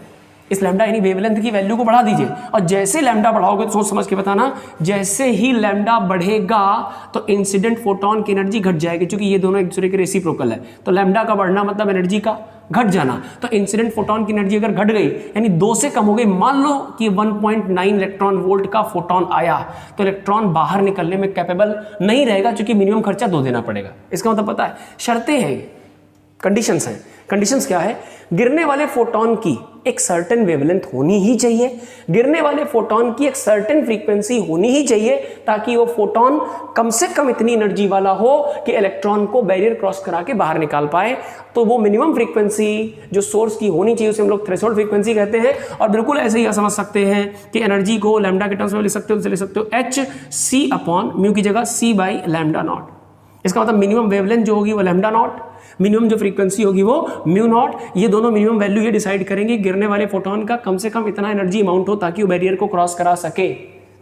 इस लैम्डा यानी वेवलेंथ की वैल्यू को बढ़ा दीजिए, और जैसे लैम्डा बढ़ाओगे तो सोच समझ के बताना, जैसे ही लैम्डा बढ़ेगा तो इंसिडेंट फोटोन की एनर्जी घट जाएगी, क्योंकि ये दोनों एक दूसरे के रेसिप्रोकल है। तो लैम्डा का बढ़ना मतलब एनर्जी का घट जाना, तो इंसिडेंट फोटोन की एनर्जी अगर घट गई यानी 2 से कम हो गई, मान लो कि 1.9 इलेक्ट्रॉन वोल्ट का फोटोन आया, तो इलेक्ट्रॉन बाहर निकलने में कैपेबल नहीं रहेगा, क्योंकि मिनिमम खर्चा 2 देना पड़ेगा। इसका मतलब पता है, शर्तें हैं, कंडीशंस हैं। कंडीशंस क्या है? गिरने वाले फोटोन की एक सर्टेन वेवलेंथ होनी ही चाहिए, गिरने वाले फोटोन की एक सर्टेन फ्रीक्वेंसी होनी ही चाहिए, ताकि वो फोटोन कम से कम इतनी एनर्जी वाला हो कि इलेक्ट्रॉन को बैरियर क्रॉस करा के बाहर निकाल पाए। तो वो मिनिमम फ्रीक्वेंसी जो सोर्स की होनी चाहिए उसे हम लोग थ्रेशोल्ड फ्रीक्वेंसी कहते हैं। और बिल्कुल ऐसे ही समझ सकते हैं कि एनर्जी को लैम्डा के टर्म्स में लिख सकते हो एच सी अपॉन म्यू की जगह सी बाई लैम्डा नॉट। इसका मतलब मिनिमम वेवलेंथ जो होगी वो लैम्डा नॉट, मिनिमम जो फ्रीक्वेंसी होगी वो म्यू नॉट। ये दोनों मिनिमम वैल्यू ये डिसाइड करेंगे गिरने वाले फोटोन का कम से कम इतना एनर्जी अमाउंट हो ताकि वो बैरियर को क्रॉस करा सके।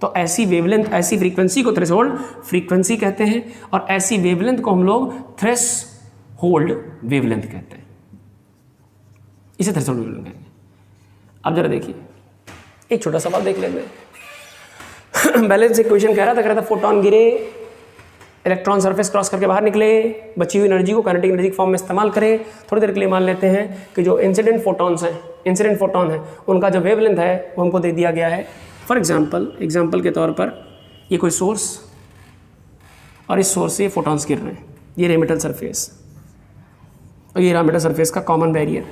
तो ऐसी वेवलेंथ, ऐसी फ्रीक्वेंसी को थ्रेशोल्ड फ्रीक्वेंसी कहते हैं, और ऐसी वेवलेंथ को हम लोग थ्रेशोल्ड वेवलेंथ कहते हैं। इसे थ्रेशोल्ड वेवलेंथ कहेंगे। अब जरा देखिए, एक छोटा सवाल देख लेंगे। बैलेंस इक्वेशन कह रहा था फोटोन गिरे, इलेक्ट्रॉन सरफेस क्रॉस करके बाहर निकले, बची हुई एनर्जी को काइनेटिक एनर्जी के फॉर्म में इस्तेमाल करें। थोड़ी देर के लिए मान लेते हैं कि जो इंसिडेंट फोटोन है उनका जो वेवलेंथ है वो हमको दे दिया गया है। फॉर एग्जांपल के तौर पर ये कोई सोर्स, और इस सोर्स से फोटॉन्स गिर रहे हैं, ये रे मेटल सरफेस और ये रा मेटल सरफेस का कॉमन बैरियर,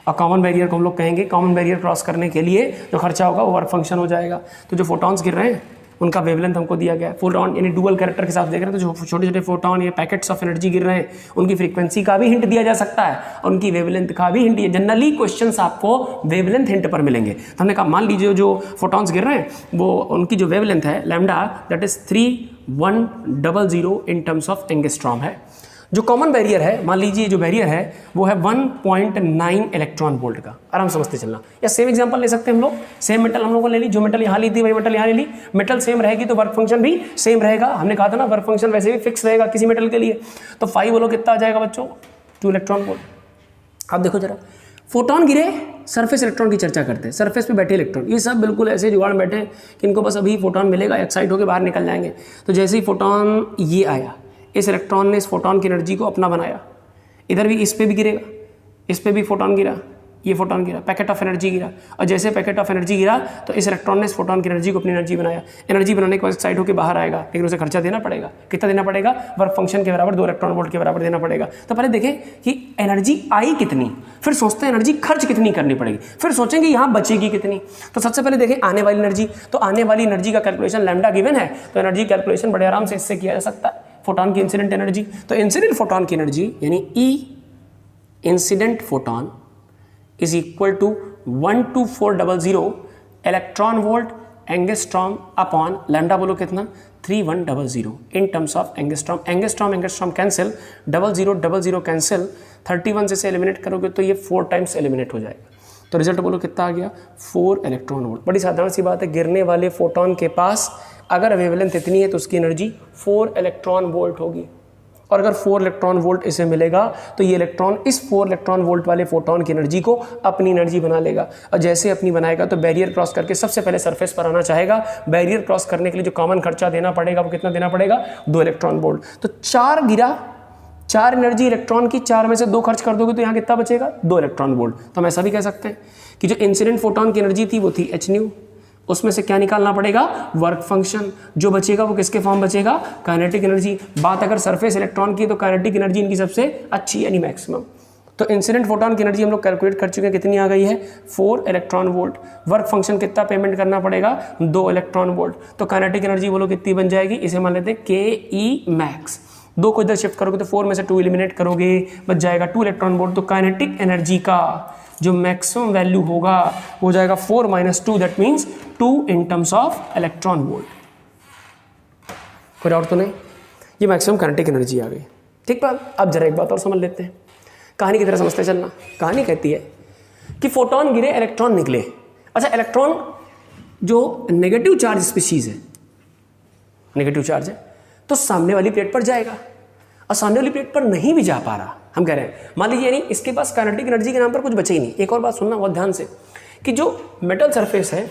और कॉमन बैरियर को हम लोग कहेंगे, कॉमन बैरियर क्रॉस करने के लिए जो खर्चा होगा वो वर्क फंक्शन हो जाएगा। तो जो फोटॉन्स गिर रहे हैं उनका वेवलेंथ हमको दिया गया है। फोटॉन यानी डुअल कैरेक्टर के साथ देख रहे हैं, तो जो छोटे छोटे फोटॉन या पैकेट्स ऑफ एनर्जी गिर रहे हैं उनकी फ्रीक्वेंसी का भी हिंट दिया जा सकता है, और उनकी वेवलेंथ का भी हिंट। जनरली क्वेश्चंस आपको वेवलेंथ हिंट पर मिलेंगे। तो हमने कहा मान लीजिए जो फोटॉन्स गिर रहे हैं वो उनकी जो वेवलेंथ है lambda that is 3100 in terms of angstrom है। जो कॉमन बैरियर है, मान लीजिए जो बैरियर है वो है 1.9 इलेक्ट्रॉन वोल्ट का। आराम समझते चलना, या सेम एग्जांपल ले सकते हैं हम लोग। सेम मेटल हम लोगों ने ले ली, जो मेटल यहाँ ली थी वही मेटल यहाँ ले ली। मेटल सेम रहेगी तो वर्क फंक्शन भी सेम रहेगा। हमने कहा था ना वर्क फंक्शन वैसे भी फिक्स रहेगा किसी मेटल के लिए। तो 5 बोलो कितना आ जाएगा बच्चों? 2 इलेक्ट्रॉन वोल्ट। अब देखो जरा, फोटोन गिरे, सरफेस इलेक्ट्रॉन की चर्चा करते हैं। सरफेस पे बैठे इलेक्ट्रॉन, ये सब बिल्कुल ऐसे जुगाड़ में बैठे हैं कि इनको बस अभी फोटोन मिलेगा, एक्साइट होकर बाहर निकल जाएंगे। तो जैसे ही फोटोन ये आया, इस इलेक्ट्रॉन ने इस फोटोन की एनर्जी को अपना बनाया, इधर भी इस पे भी गिरेगा, इस पे भी फोटोन गिरा, ये फोटोन गिरा, पैकेट ऑफ एनर्जी गिरा, और जैसे पैकेट ऑफ एनर्जी गिरा तो इस इलेक्ट्रॉन ने इस फोटोन की एनर्जी को अपनी एनर्जी बनाया। एनर्जी बनाने के बाद एक्साइट होकर बाहर आएगा, लेकिन उसे खर्चा देना पड़ेगा। कितना देना पड़ेगा? वर्क फंक्शन के बराबर 2 इलेक्ट्रॉन वोल्ट के बराबर देना पड़ेगा। तो पहले देखें कि एनर्जी आई कितनी, फिर सोचते हैं एनर्जी खर्च कितनी करनी पड़ेगी, फिर सोचेंगे यहाँ बचेगी कितनी। तो सबसे पहले देखें आने वाली एनर्जी। तो आने वाली एनर्जी का कैलकुलेशन लैम्डा गिवन है, तो एनर्जी कैलकुलेशन बड़े आराम से इससे किया जा सकता है। फोटोन की इंसिडेंट एनर्जी, तो इंसिडेंट फोटोन की एनर्जी यानी E incident photon is equal to 12400 electron volt angstrom upon lambda बोलो कितना? 3100 in terms of angstrom. Angstrom cancel, 0000 cancel, 31 से एलिमिनेट करोगे तो ये 4 टाइम्स एलिमिनेट हो जाएगा। तो रिजल्ट बोलो कितना आ गया? 4 इलेक्ट्रॉन वोल्ट। बड़ी साधारण सी बात है, गिरने वाले फोटोन के पास अगर वेवलेंथ इतनी है तो उसकी एनर्जी 4 इलेक्ट्रॉन वोल्ट होगी, और अगर 4 इलेक्ट्रॉन वोल्ट इसे मिलेगा तो ये इलेक्ट्रॉन इस 4 इलेक्ट्रॉन वोल्ट वाले फोटोन की एनर्जी को अपनी एनर्जी बना लेगा, और जैसे अपनी बनाएगा तो बैरियर क्रॉस करके सबसे पहले सरफेस पर आना चाहेगा। बैरियर क्रॉस करने के लिए जो कॉमन खर्चा देना पड़ेगा वो कितना देना पड़ेगा? 2 इलेक्ट्रॉन वोल्ट। तो 4 गिरा 4 एनर्जी इलेक्ट्रॉन की, 4 में से 2 खर्च कर दोगे तो यहाँ कितना बचेगा, 2 इलेक्ट्रॉन वोल्ट। तो हम ऐसा भी कह सकते हैं कि जो इंसिडेंट फोटोन की एनर्जी थी वो थी h न्यू, उसमें से क्या निकालना पड़ेगा, वर्क फंक्शन, जो बचेगा वो किसके फॉर्म बचेगा, काइनेटिक एनर्जी। बात अगर सरफेस इलेक्ट्रॉन की तो काइनेटिक एनर्जी इनकी सबसे अच्छी यानी मैक्सिमम। तो इंसिडेंट फोटोन की एनर्जी हम लोग कैलकुलेट कर चुके हैं, कितनी आ गई है, 4 इलेक्ट्रॉन वोल्ट। वर्क फंक्शन कितना पेमेंट करना पड़ेगा, 2 इलेक्ट्रॉन वोल्ट। तो काइनेटिक एनर्जी बोलो कितनी बन जाएगी, इसे मान लेते हैं ke मैक्स। 2 को इधर शिफ्ट करोगे तो 4 में से 2 एलिमिनेट करोगे, बच जाएगा 2 इलेक्ट्रॉन वोल्ट। तो काइनेटिक एनर्जी का जो मैक्सिमम वैल्यू होगा हो जाएगा 4 - 2, that means 2 in terms of electron volt. कोई डाउट तो नहीं, ये मैक्सिमम काइनेटिक एनर्जी आ गई। ठीक बात। अब जरा एक बात और समझ लेते हैं, कहानी की तरह समझते चलना। कहानी कहती है कि फोटोन गिरे, इलेक्ट्रॉन निकले। अच्छा, इलेक्ट्रॉन जो नेगेटिव चार्ज स्पीशीज है, नेगेटिव चार्ज है, तो सामने वाली प्लेट पर जाएगा, और सामने वाली प्लेट पर नहीं भी जा पा रहा, हम कह रहे हैं मान लीजिए यानी इसके पास काइनेटिक एनर्जी के नाम पर कुछ बचे ही नहीं। एक और बात सुनना बहुत ध्यान से कि जो मेटल सरफेस है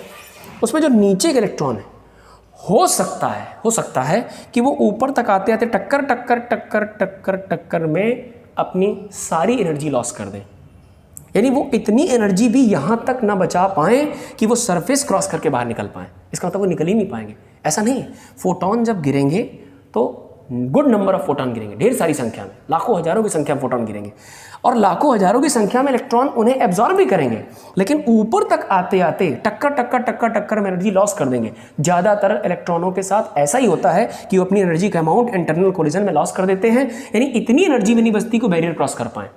उसमें जो नीचे के इलेक्ट्रॉन है, हो सकता है कि वो ऊपर तक आते आते टक्कर टक्कर टक्कर टक्कर टक्कर में अपनी सारी एनर्जी लॉस कर दें, यानी वो इतनी एनर्जी भी यहाँ तक ना बचा पाएँ कि वो सरफेस क्रॉस करके बाहर निकल पाएँ। इसका मतलब वो निकल ही नहीं पाएंगे, ऐसा नहीं। फोटोन जब गिरेंगे तो गुड नंबर ऑफ फोटोन गिरेंगे, ढेर सारी संख्या में, लाखों हजारों की संख्या में फोटोन गिरेंगे, और लाखों हजारों की संख्या में इलेक्ट्रॉन उन्हें एब्जॉर्ब भी करेंगे, लेकिन ऊपर तक आते आते टक्कर टक्कर टक्कर टक्कर में एनर्जी लॉस कर देंगे। ज़्यादातर इलेक्ट्रॉनों के साथ ऐसा ही होता है कि वो अपनी एनर्जी का अमाउंट इंटरनल कोलिजन में लॉस कर देते हैं, यानी इतनी एनर्जी भी नहीं बचती को बैरियर क्रॉस कर पाएँ।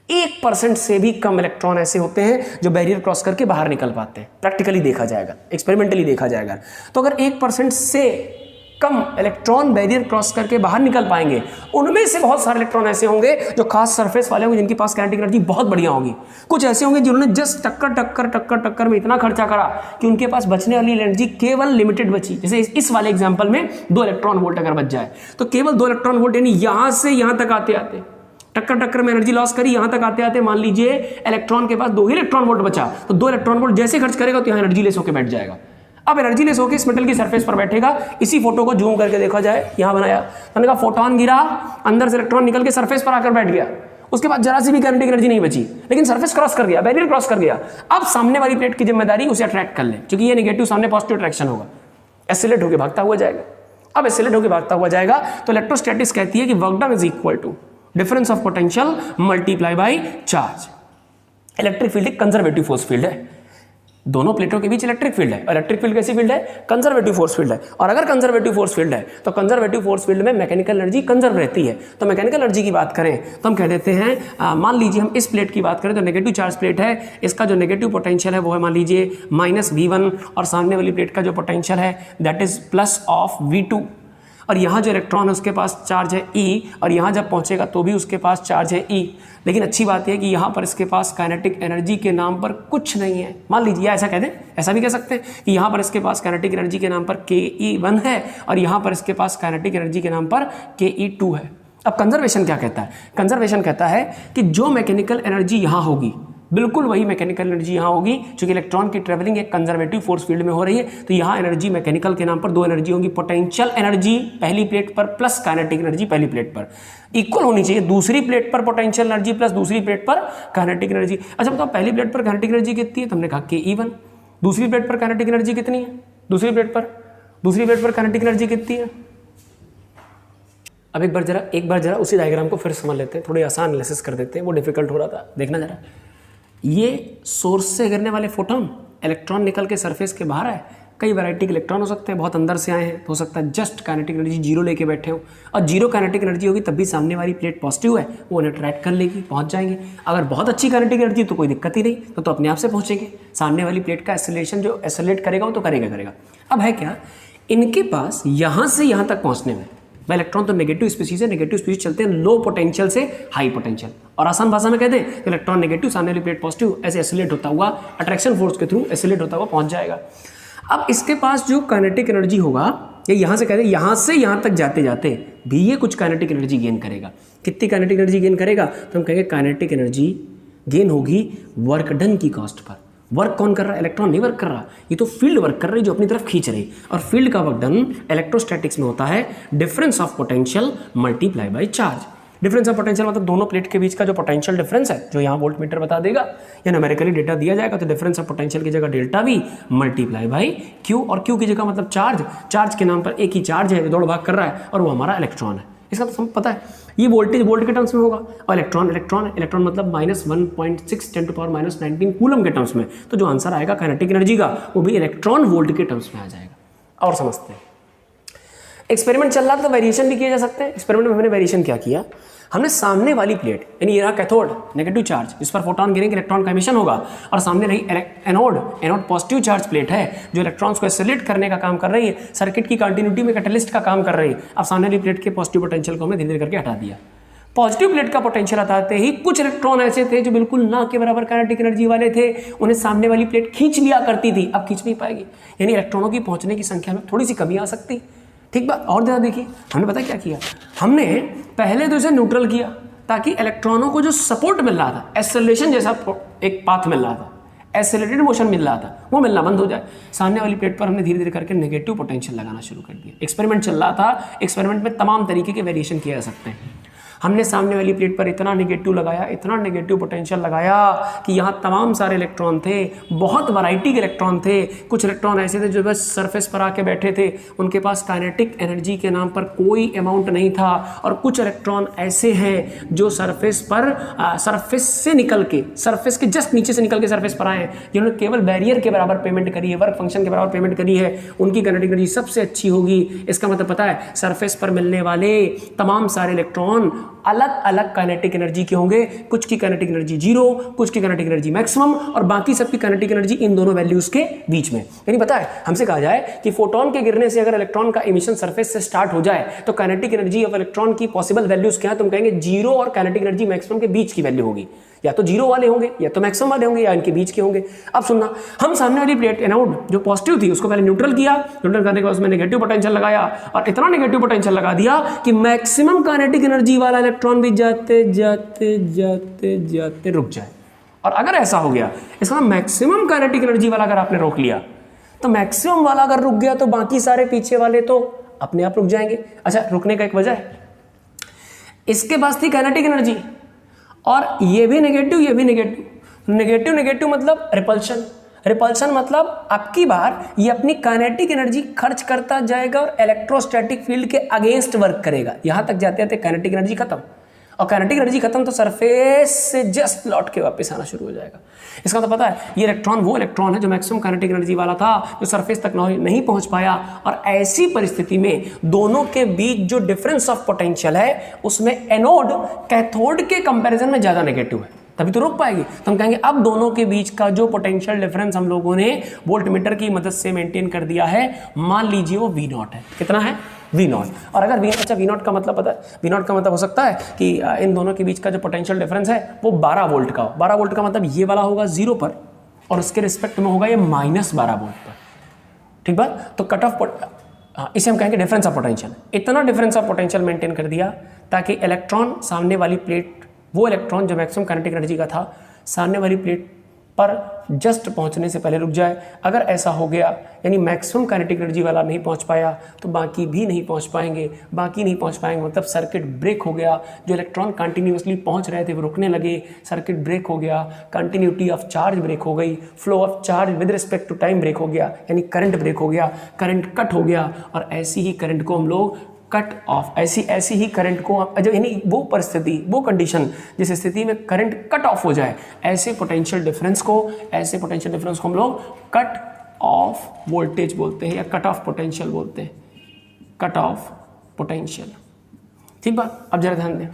1% से भी कम इलेक्ट्रॉन ऐसे होते हैं जो बैरियर क्रॉस करके बाहर निकल पाते हैं। प्रैक्टिकली देखा जाएगा, एक्सपेरिमेंटली देखा जाएगा, तो अगर 1% से कम इलेक्ट्रॉन बैरियर क्रॉस करके बाहर निकल पाएंगे, उनमें से बहुत सारे इलेक्ट्रॉन ऐसे होंगे जो खास सरफेस वाले होंगे, जिनके पास काइनेटिक एनर्जी बहुत बढ़िया होगी। कुछ ऐसे होंगे जिन्होंने जस्ट टक्कर टक्कर टक्कर टक्कर में इतना खर्चा करा कि उनके पास बचने वाली एनर्जी केवल लिमिटेड बची। जैसे इस वाले एग्जाम्पल में 2 इलेक्ट्रॉन वोल्ट अगर बच जाए तो केवल 2 इलेक्ट्रॉन वोल्ट, यानी यहां से यहां तक आते आते टक्कर टक्कर में एनर्जी लॉस करी, यहां तक आते आते मान लीजिए इलेक्ट्रॉन के पास 2 ही इलेक्ट्रॉन वोल्ट बचा, तो 2 इलेक्ट्रॉन वोल्ट जैसे खर्च करेगा तो यहां एनर्जी लेस होकर बैठ जाएगा। अब एनर्जी लेस होकर इस मेटल की सरफेस पर बैठेगा। इसी फोटो को जूम करके देखा जाए, यहां बनाया, तो मैंने कहा फोटोन गिरा, अंदर से इलेक्ट्रॉन निकल के सरफेस पर आकर बैठ गया, उसके बाद जरा सी भी काइनेटिक एनर्जी नहीं बची, लेकिन सरफेस क्रॉस कर गया, बैरियर क्रॉस कर गया। अब सामने वाली प्लेट की जिम्मेदारी उसे अट्रैक्ट कर ले, क्योंकि ये नेगेटिव सामने पॉजिटिव अट्रैक्शन होगा, एसिलेट होकर भागता हुआ जाएगा। अब एसिलेट होकर भागता हुआ जाएगा तो इलेक्ट्रोस्टैटिक्स कहती है कि work done is equal to difference of potential multiply by charge. Electric field एक कंजर्वेटिव फोर्स फील्ड है, दोनों प्लेटों के बीच इलेक्ट्रिक फील्ड है। इलेक्ट्रिक फील्ड कैसी फील्ड है, कंजर्वेटिव फोर्स फील्ड है। और अगर कंजर्वेटिव फोर्स फील्ड है तो कंजर्वेटिव फोर्स फील्ड में मैकेनिकल एनर्जी कंजर्व रहती है। तो मैकेनिकल एनर्जी की बात करें तो हम कह देते हैं, मान लीजिए हम इस प्लेट की बात करें तो नेगेटिव चार्ज प्लेट है, इसका जो नेगेटिव पोटेंशियल है वो है मान लीजिए -V1, और सामने वाली प्लेट का जो पोटेंशियल है दैट इज +V2, और यहाँ जो इलेक्ट्रॉन है उसके पास चार्ज है E, और यहाँ जब पहुँचेगा तो भी उसके पास चार्ज है E। लेकिन अच्छी बात है कि यहाँ पर इसके पास काइनेटिक एनर्जी के नाम पर कुछ नहीं है। मान लीजिए ऐसा कह दें, ऐसा भी कह सकते हैं कि यहाँ पर इसके पास काइनेटिक एनर्जी के नाम पर ke1 है, और यहाँ पर इसके पास काइनेटिक एनर्जी के नाम पर ke2 है। अब कंजर्वेशन क्या कहता है, कंजर्वेशन कहता है कि जो मैकेनिकल एनर्जी यहाँ होगी बिल्कुल वही मैकेनिकल एनर्जी यहाँ होगी, क्योंकि इलेक्ट्रॉन की ट्रेवलिंग एक कंजर्वेटिव फोर्स फील्ड में हो रही है। तो यहाँ एनर्जी मैकेनिकल के नाम पर 2 एनर्जी होंगी, पोटेंशियल एनर्जी पहली प्लेट पर प्लस काइनेटिक एनर्जी पहली प्लेट पर इक्वल होनी चाहिए। दूसरी प्लेट पर पोटेंशियल एनर्जी प्लस दूसरी प्लेट पर काइनेटिक एनर्जी। अच्छा बताओ, पहली प्लेट पर काइनेटिक एनर्जी कितनी है, तो हमने कहा ke1। दूसरी प्लेट पर काइनेटिक एनर्जी कितनी है, दूसरी प्लेट पर काइनेटिक एनर्जी कितनी है। अब एक बार जरा उसी डायग्राम को फिर समझ लेते हैं, थोड़ी आसान एनालिसिस कर देते हैं, वो डिफिकल्ट हो रहा था, देखना जरा। ये सोर्स से गिरने वाले फोटोन, इलेक्ट्रॉन निकल के सरफेस के बाहर आए, कई वैरायटी के इलेक्ट्रॉन हो सकते हैं, बहुत अंदर से आए हैं, हो सकता है जस्ट काइनेटिक एनर्जी 0 लेके बैठे हो, और 0 काइनेटिक एनर्जी होगी तब भी सामने वाली प्लेट पॉजिटिव है, वो उन्हें अट्रैक्ट कर लेगी, पहुंच जाएंगे। अगर बहुत अच्छी काइनेटिक एनर्जी तो कोई दिक्कत ही नहीं, तो अपने आप से पहुंचेंगे। सामने वाली प्लेट का एसिलेशन जो एसिलेट करेगा वो तो करेगा। अब है क्या, इनके पास यहाँ से यहाँ तक पहुँचने में, भाई इलेक्ट्रॉन तो नेगेटिव स्पीशीज है, नेगेटिव स्पीशीज चलते हैं लो पोटेंशियल से हाई पोटेंशियल, और आसान भाषा में कह दें तो इलेक्ट्रॉन नेगेटिव सामने वाली प्लेट पॉजिटिव, ऐसे एसिलेट होता हुआ अट्रैक्शन फोर्स के थ्रू एसिलेट होता हुआ पहुंच जाएगा। अब इसके पास जो काइनेटिक एनर्जी होगा, ये यहाँ से कह दें यहाँ से यहाँ तक जाते जाते भी ये कुछ काइनेटिक एनर्जी गेन करेगा। कितनी काइनेटिक एनर्जी गेन करेगा, तो हम कहेंगे काइनेटिक एनर्जी गेन होगी वर्क डन की कॉस्ट पर। वर्क कौन कर रहा है, इलेक्ट्रॉन नहीं वर्क कर रहा, ये तो फील्ड वर्क कर रही है जो अपनी तरफ खींच रही, और फील्ड का वर्क डन इलेक्ट्रोस्टैटिक्स में होता है difference of potential multiply by charge. Difference of potential मतलब दोनों प्लेट के बीच का जो पोटेंशियल डिफरेंस है, जो यहाँ वोल्ट मीटर बता देगा या न्यूमेरिकली डेटा दिया जाएगा, तो डिफरेंस ऑफ पोटेंशियल की जगह delta we multiply by Q, और क्यू की जगह मतलब चार्ज के नाम पर एक ही चार्ज है जो दौड़ भाग कर रहा है और वो हमारा इलेक्ट्रॉन है। इसका तो सब पता है, ये वोल्टेज वोल्ट के टर्म्स में होगा और इलेक्ट्रॉन मतलब -1.6 × 10⁻19 कूलम के टर्म्स में। तो जो आंसर आएगा काइनेटिक एनर्जी का वो भी इलेक्ट्रॉन वोल्ट के टर्म्स में आ जाएगा। और समझते हैं, एक्सपेरिमेंट चल रहा था तो वेरिएशन भी किए जा सकते हैं। एक्सपेरिमेंट में हमने वेरिएशन क्या किया, हमने सामने वाली प्लेट यानी ये रहा कैथोड नेगेटिव चार्ज, इस पर फोटोन गिरेंगे इलेक्ट्रॉन का एमिशन होगा, और सामने रही एनोड पॉजिटिव चार्ज प्लेट है जो इलेक्ट्रॉन्स को एक्सेलरेट करने का काम कर रही है, सर्किट की कंटिन्यूटी में कैटलिस्ट का काम कर रही है। अब सामने वाली प्लेट के पॉजिटिव पोटेंशियल को हमने धीरे धीरे करके हटा दिया। पॉजिटिव प्लेट का पोटेंशियल हटाते ही कुछ इलेक्ट्रॉन ऐसे थे जो बिल्कुल ना के बराबर काइनेटिक एनर्जी वाले थे, उन्हें सामने वाली प्लेट खींच लिया करती थी, अब खींच नहीं पाएगी, यानी इलेक्ट्रॉनों की पहुंचने की संख्या में थोड़ी सी कमी आ सकती। ठीक बात। और ज़्यादा देखिए, हमने पता क्या किया, हमने पहले तो इसे न्यूट्रल किया ताकि इलेक्ट्रॉनों को जो सपोर्ट मिल रहा था, एक्सेलरेशन जैसा एक पाथ मिल रहा था, एक्सेलरेटेड मोशन मिल रहा था, वो मिलना बंद हो जाए। सामने वाली प्लेट पर हमने धीरे धीरे करके नेगेटिव पोटेंशियल लगाना शुरू कर दिया। एक्सपेरिमेंट चल रहा था, एक्सपेरिमेंट में तमाम तरीके के वेरिएशन किए जा सकते हैं। हमने सामने वाली प्लेट पर इतना नेगेटिव पोटेंशियल लगाया कि यहाँ तमाम सारे इलेक्ट्रॉन थे, बहुत वैरायटी के इलेक्ट्रॉन थे। कुछ इलेक्ट्रॉन ऐसे थे जो बस सरफेस पर आके बैठे थे, उनके पास काइनेटिक एनर्जी के नाम पर कोई अमाउंट नहीं था, और कुछ इलेक्ट्रॉन ऐसे हैं जो सरफेस से निकल के, सरफेस के जस्ट नीचे से निकल के सरफेस पर आए हैं, जिन्होंने केवल बैरियर के बराबर पेमेंट करी है, वर्क फंक्शन के बराबर पेमेंट करी है, उनकी काइनेटिक एनर्जी सबसे अच्छी होगी। इसका मतलब पता है, सरफेस पर मिलने वाले तमाम सारे इलेक्ट्रॉन अलग अलग काइनेटिक एनर्जी के होंगे, कुछ की काइनेटिक एनर्जी 0, कुछ की काइनेटिक एनर्जी मैक्सिमम, और बाकी सबकी काइनेटिक एनर्जी इन दोनों वैल्यूज के बीच में। यानी पता है, हमसे कहा जाए कि फोटोन के गिरने से अगर इलेक्ट्रॉन का इमिशन सरफेस से स्टार्ट हो जाए तो काइनेटिक एनर्जी ऑफ इलेक्ट्रॉन की पॉसिबल वैल्यूज क्या है, तुम कहेंगे 0 और काइनेटिक एनर्जी मैक्सिमम के बीच की वैल्यू होगी, या तो 0 वाले होंगे या तो मैक्सिमम वाले होंगे या इनके बीच के होंगे। अब सुनना, हम सामने वाली प्लेट एनोड जो पॉजिटिव थी उसको पहले न्यूट्रल किया, न्यूट्रल करने के बाद उसमें नेगेटिव पोटेंशियल लगाया, और इतना नेगेटिव पोटेंशियल लगा दिया कि मैक्सिमम काइनेटिक एनर्जी वाला इलेक्ट्रॉन भी जाते जाते जाते जाते रुक जाए। और अगर ऐसा हो गया, इसका मैक्सिमम काइनेटिक एनर्जी वाला अगर आपने रोक लिया, तो मैक्सिमम वाला अगर रुक गया तो बाकी सारे पीछे वाले तो अपने आप रुक जाएंगे। अच्छा, रुकने का एक वजह है, इसके पास थी काइनेटिक एनर्जी और ये भी नेगेटिव, ये भी नेगेटिव मतलब रिपल्शन मतलब आपकी बार ये अपनी काइनेटिक एनर्जी खर्च करता जाएगा और इलेक्ट्रोस्टैटिक फील्ड के अगेंस्ट वर्क करेगा। यहां तक जाते जाते काइनेटिक एनर्जी खत्म, और काइनेटिक एनर्जी खत्म तो सरफेस से जस्ट लौट के वापस आना शुरू हो जाएगा। इसका तो पता है, ये इलेक्ट्रॉन वो इलेक्ट्रॉन है जो मैक्सिमम काइनेटिक एनर्जी वाला था, जो सरफेस तक नहीं पहुंच पाया, और ऐसी परिस्थिति में दोनों के बीच जो डिफरेंस ऑफ पोटेंशियल है उसमें एनोड कैथोड के कंपैरिजन में ज्यादा नेगेटिव है, तभी तो रोक पाएगी। तो हम कहेंगे अब दोनों के बीच का जो पोटेंशियल डिफरेंस हम लोगों ने वोल्ट मीटर की मदद से मेंटेन कर दिया है, मान लीजिए वो V0 है। कितना है? V0। और अगर V0 का मतलब पता है, V0 का मतलब हो सकता है कि इन दोनों के बीच का जो पोटेंशियल डिफरेंस है वो 12 वोल्ट का हो। 12 वोल्ट का मतलब ये वाला होगा 0 पर और उसके रिस्पेक्ट में होगा ये -12 वोल्ट पर। ठीक बात? तो कट ऑफ इसे हम कहेंगे डिफरेंस ऑफ पोटेंशियल। इतना डिफरेंस ऑफ पोटेंशियल मेंटेन कर दिया ताकि इलेक्ट्रॉन सामने वाली प्लेट, वो इलेक्ट्रॉन जो मैक्सिमम काइनेटिक एनर्जी का था, सामने वाली प्लेट पर जस्ट पहुंचने से पहले रुक जाए। अगर ऐसा हो गया यानी मैक्सिमम काइनेटिक एनर्जी वाला नहीं पहुंच पाया तो बाकी भी नहीं पहुंच पाएंगे। बाकी नहीं पहुंच पाएंगे मतलब सर्किट ब्रेक हो गया। जो इलेक्ट्रॉन कंटिन्यूसली पहुंच रहे थे वो रुकने लगे, सर्किट ब्रेक हो गया, कंटिन्यूटी ऑफ चार्ज ब्रेक हो गई, flow of charge with respect to time break हो गया, यानी करंट ब्रेक हो गया, करंट कट हो गया। और ऐसी ही करंट को हम लोग कट ऑफ, ऐसी ही करंट को, यानी वो परिस्थिति, वो कंडीशन जिस स्थिति में करंट कट ऑफ हो जाए, ऐसे पोटेंशियल डिफरेंस को हम लोग कट ऑफ वोल्टेज बोलते हैं या कट ऑफ पोटेंशियल बोलते हैं, कट ऑफ पोटेंशियल। ठीक बात? अब जरा ध्यान दें,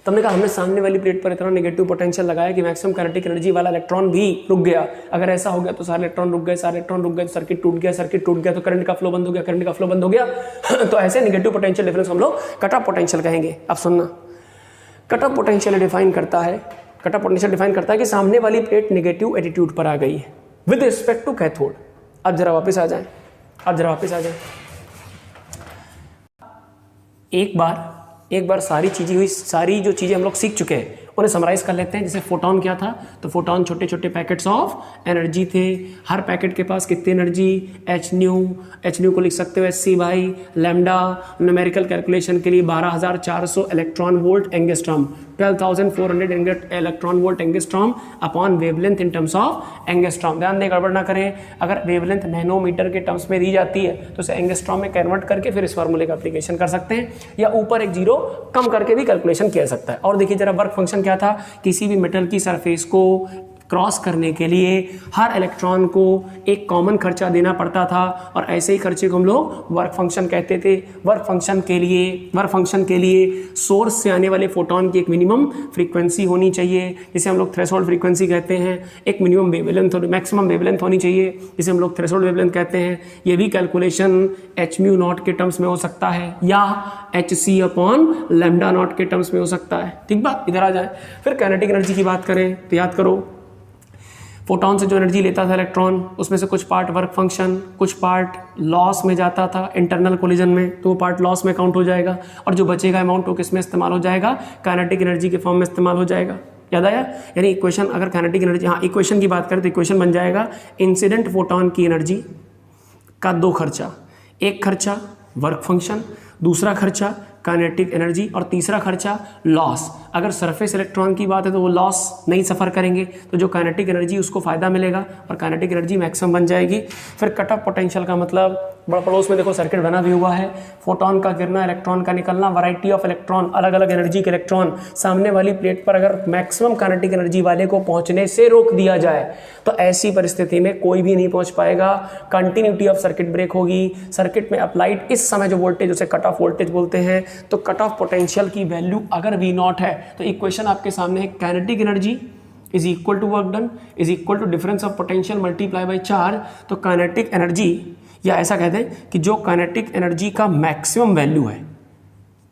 तो हमने कहा हमने सामने वाली प्लेट पर इतना नेगेटिव पोटेंशियल लगाया कि मैक्सिमम काइनेटिक एनर्जी वाला इलेक्ट्रॉन भी रुक गया। अगर ऐसा हो गया तो सारे इलेक्ट्रॉन रुक गए, तो सर्किट टूट गया, तो करंट का फ्लो बंद हो गया, तो ऐसे नेगेटिव पोटेंशियल डिफरेंस हम लोग कट ऑफ पोटेंशियल कहेंगे। अब सुनना, कट ऑफ पोटेंशियल डिफाइन करता है कि सामने वाली प्लेट नेगेटिव एटीट्यूड पर आ गई है विद रिस्पेक्ट टू कैथोड। अब जरा वापस आ जाए, एक बार सारी जो चीज़ें हम लोग सीख चुके हैं उन्हें समराइज कर लेते हैं। जैसे फोटोन क्या था, तो फोटोन छोटे छोटे पैकेट्स ऑफ एनर्जी थे। हर पैकेट के पास कितनी एनर्जी, एच न्यू को लिख सकते हो HC by lambda. Numerical calculation के लिए 12,400 electron volt angstrom, 12,400 electron volt angstrom upon wavelength in terms of angstrom. ध्यान दें, गड़बड़ ना करें। अगर वेवलेंथ नैनोमीटर के टर्म्स में दी जाती है तो उसे एंगस्ट्रॉम में कन्वर्ट करके फिर इस फार्मूले का एप्लीकेशन कर सकते हैं, या ऊपर एक जीरो कम करके भी कैलकुलेशन किया जा सकता है। और देखिए जरा वर्क फंक्शन क्या था, किसी भी मेटल की सरफेस को क्रॉस करने के लिए हर इलेक्ट्रॉन को एक कॉमन खर्चा देना पड़ता था, और ऐसे ही खर्चे को हम लोग वर्क फंक्शन कहते थे। वर्क फंक्शन के लिए सोर्स से आने वाले फोटोन की एक मिनिमम फ्रीक्वेंसी होनी चाहिए, जिसे हम लोग थ्रेशोल्ड फ्रीक्वेंसी कहते हैं। एक मिनिमम वेवलेंथ मैक्सिमम वेवलेंथ होनी चाहिए, जिसे हम लोग थ्रेशोल्ड वेवलेंथ कहते हैं। ये भी कैलकुलेशन एच म्यू नॉट के टर्म्स में हो सकता है, या h c upon lambda naught के टर्म्स में हो सकता है। ठीक बात, इधर आ जाए। फिर काइनेटिक एनर्जी की बात करें तो याद करो, फोटोन से जो एनर्जी लेता था इलेक्ट्रॉन, उसमें से कुछ पार्ट वर्क फंक्शन, कुछ पार्ट लॉस में जाता था इंटरनल कोलिजन में, तो वो पार्ट लॉस में काउंट हो जाएगा, और जो बचेगा अमाउंट वो किस में इस्तेमाल हो जाएगा, काइनेटिक एनर्जी के फॉर्म में इस्तेमाल हो जाएगा। याद आया? यानी इक्वेशन, अगर काइनेटिक एनर्जी, हाँ इक्वेशन की बात करें तो इक्वेशन बन जाएगा इंसिडेंट फोटोन की एनर्जी का दो खर्चा, एक खर्चा वर्क फंक्शन, दूसरा खर्चा काइनेटिक एनर्जी, और तीसरा खर्चा लॉस। अगर सरफेस इलेक्ट्रॉन की बात है तो वो लॉस नहीं सफ़र करेंगे, तो जो काइनेटिक एनर्जी उसको फ़ायदा मिलेगा और काइनेटिक एनर्जी मैक्सिमम बन जाएगी। फिर कट ऑफ पोटेंशियल का मतलब, बड़ा पड़ोस में देखो सर्किट बना भी हुआ है, फोटोन का गिरना, इलेक्ट्रॉन का निकलना, वैरायटी ऑफ इलेक्ट्रॉन, अलग अलग एनर्जी के इलेक्ट्रॉन सामने वाली प्लेट पर अगर मैक्सिमम काइनेटिक एनर्जी वाले को पहुंचने से रोक दिया जाए तो ऐसी परिस्थिति में कोई भी नहीं पहुंच पाएगा, कंटिन्यूटी ऑफ सर्किट ब्रेक होगी। सर्किट में अप्लाइड इस समय जो वोल्टेज, उसे कट ऑफ वोल्टेज बोलते हैं, तो कट ऑफ पोटेंशियल की वैल्यू अगर V नॉट है तो इक्वेशन आपके सामने है, kinetic energy is equal to work done is equal to difference of potential multiply by charge. तो काइनेटिक एनर्जी, या ऐसा कहते हैं कि जो काइनेटिक एनर्जी का मैक्सिमम वैल्यू है,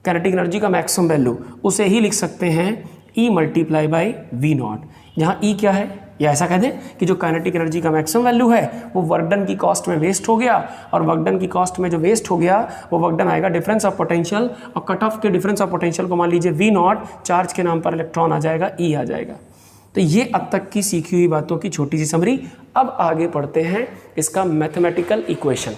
काइनेटिक एनर्जी का मैक्सिमम वैल्यू, उसे ही लिख सकते हैं E multiply by V naught, जहाँ E क्या है, या ऐसा कह दें कि जो काइनेटिक एनर्जी का मैक्सिमम वैल्यू है वो वर्क डन की कॉस्ट में वेस्ट हो गया, और वर्क डन की कॉस्ट में जो वेस्ट हो गया वो वर्क डन आएगा डिफरेंस ऑफ पोटेंशियल, और कट ऑफ के डिफरेंस ऑफ पोटेंशियल को मान लीजिए V नॉट, चार्ज के नाम पर इलेक्ट्रॉन आ जाएगा, E आ जाएगा। तो ये अब तक की सीखी हुई बातों की छोटी सी समरी। अब आगे पढ़ते हैं इसका मैथमेटिकल इक्वेशन।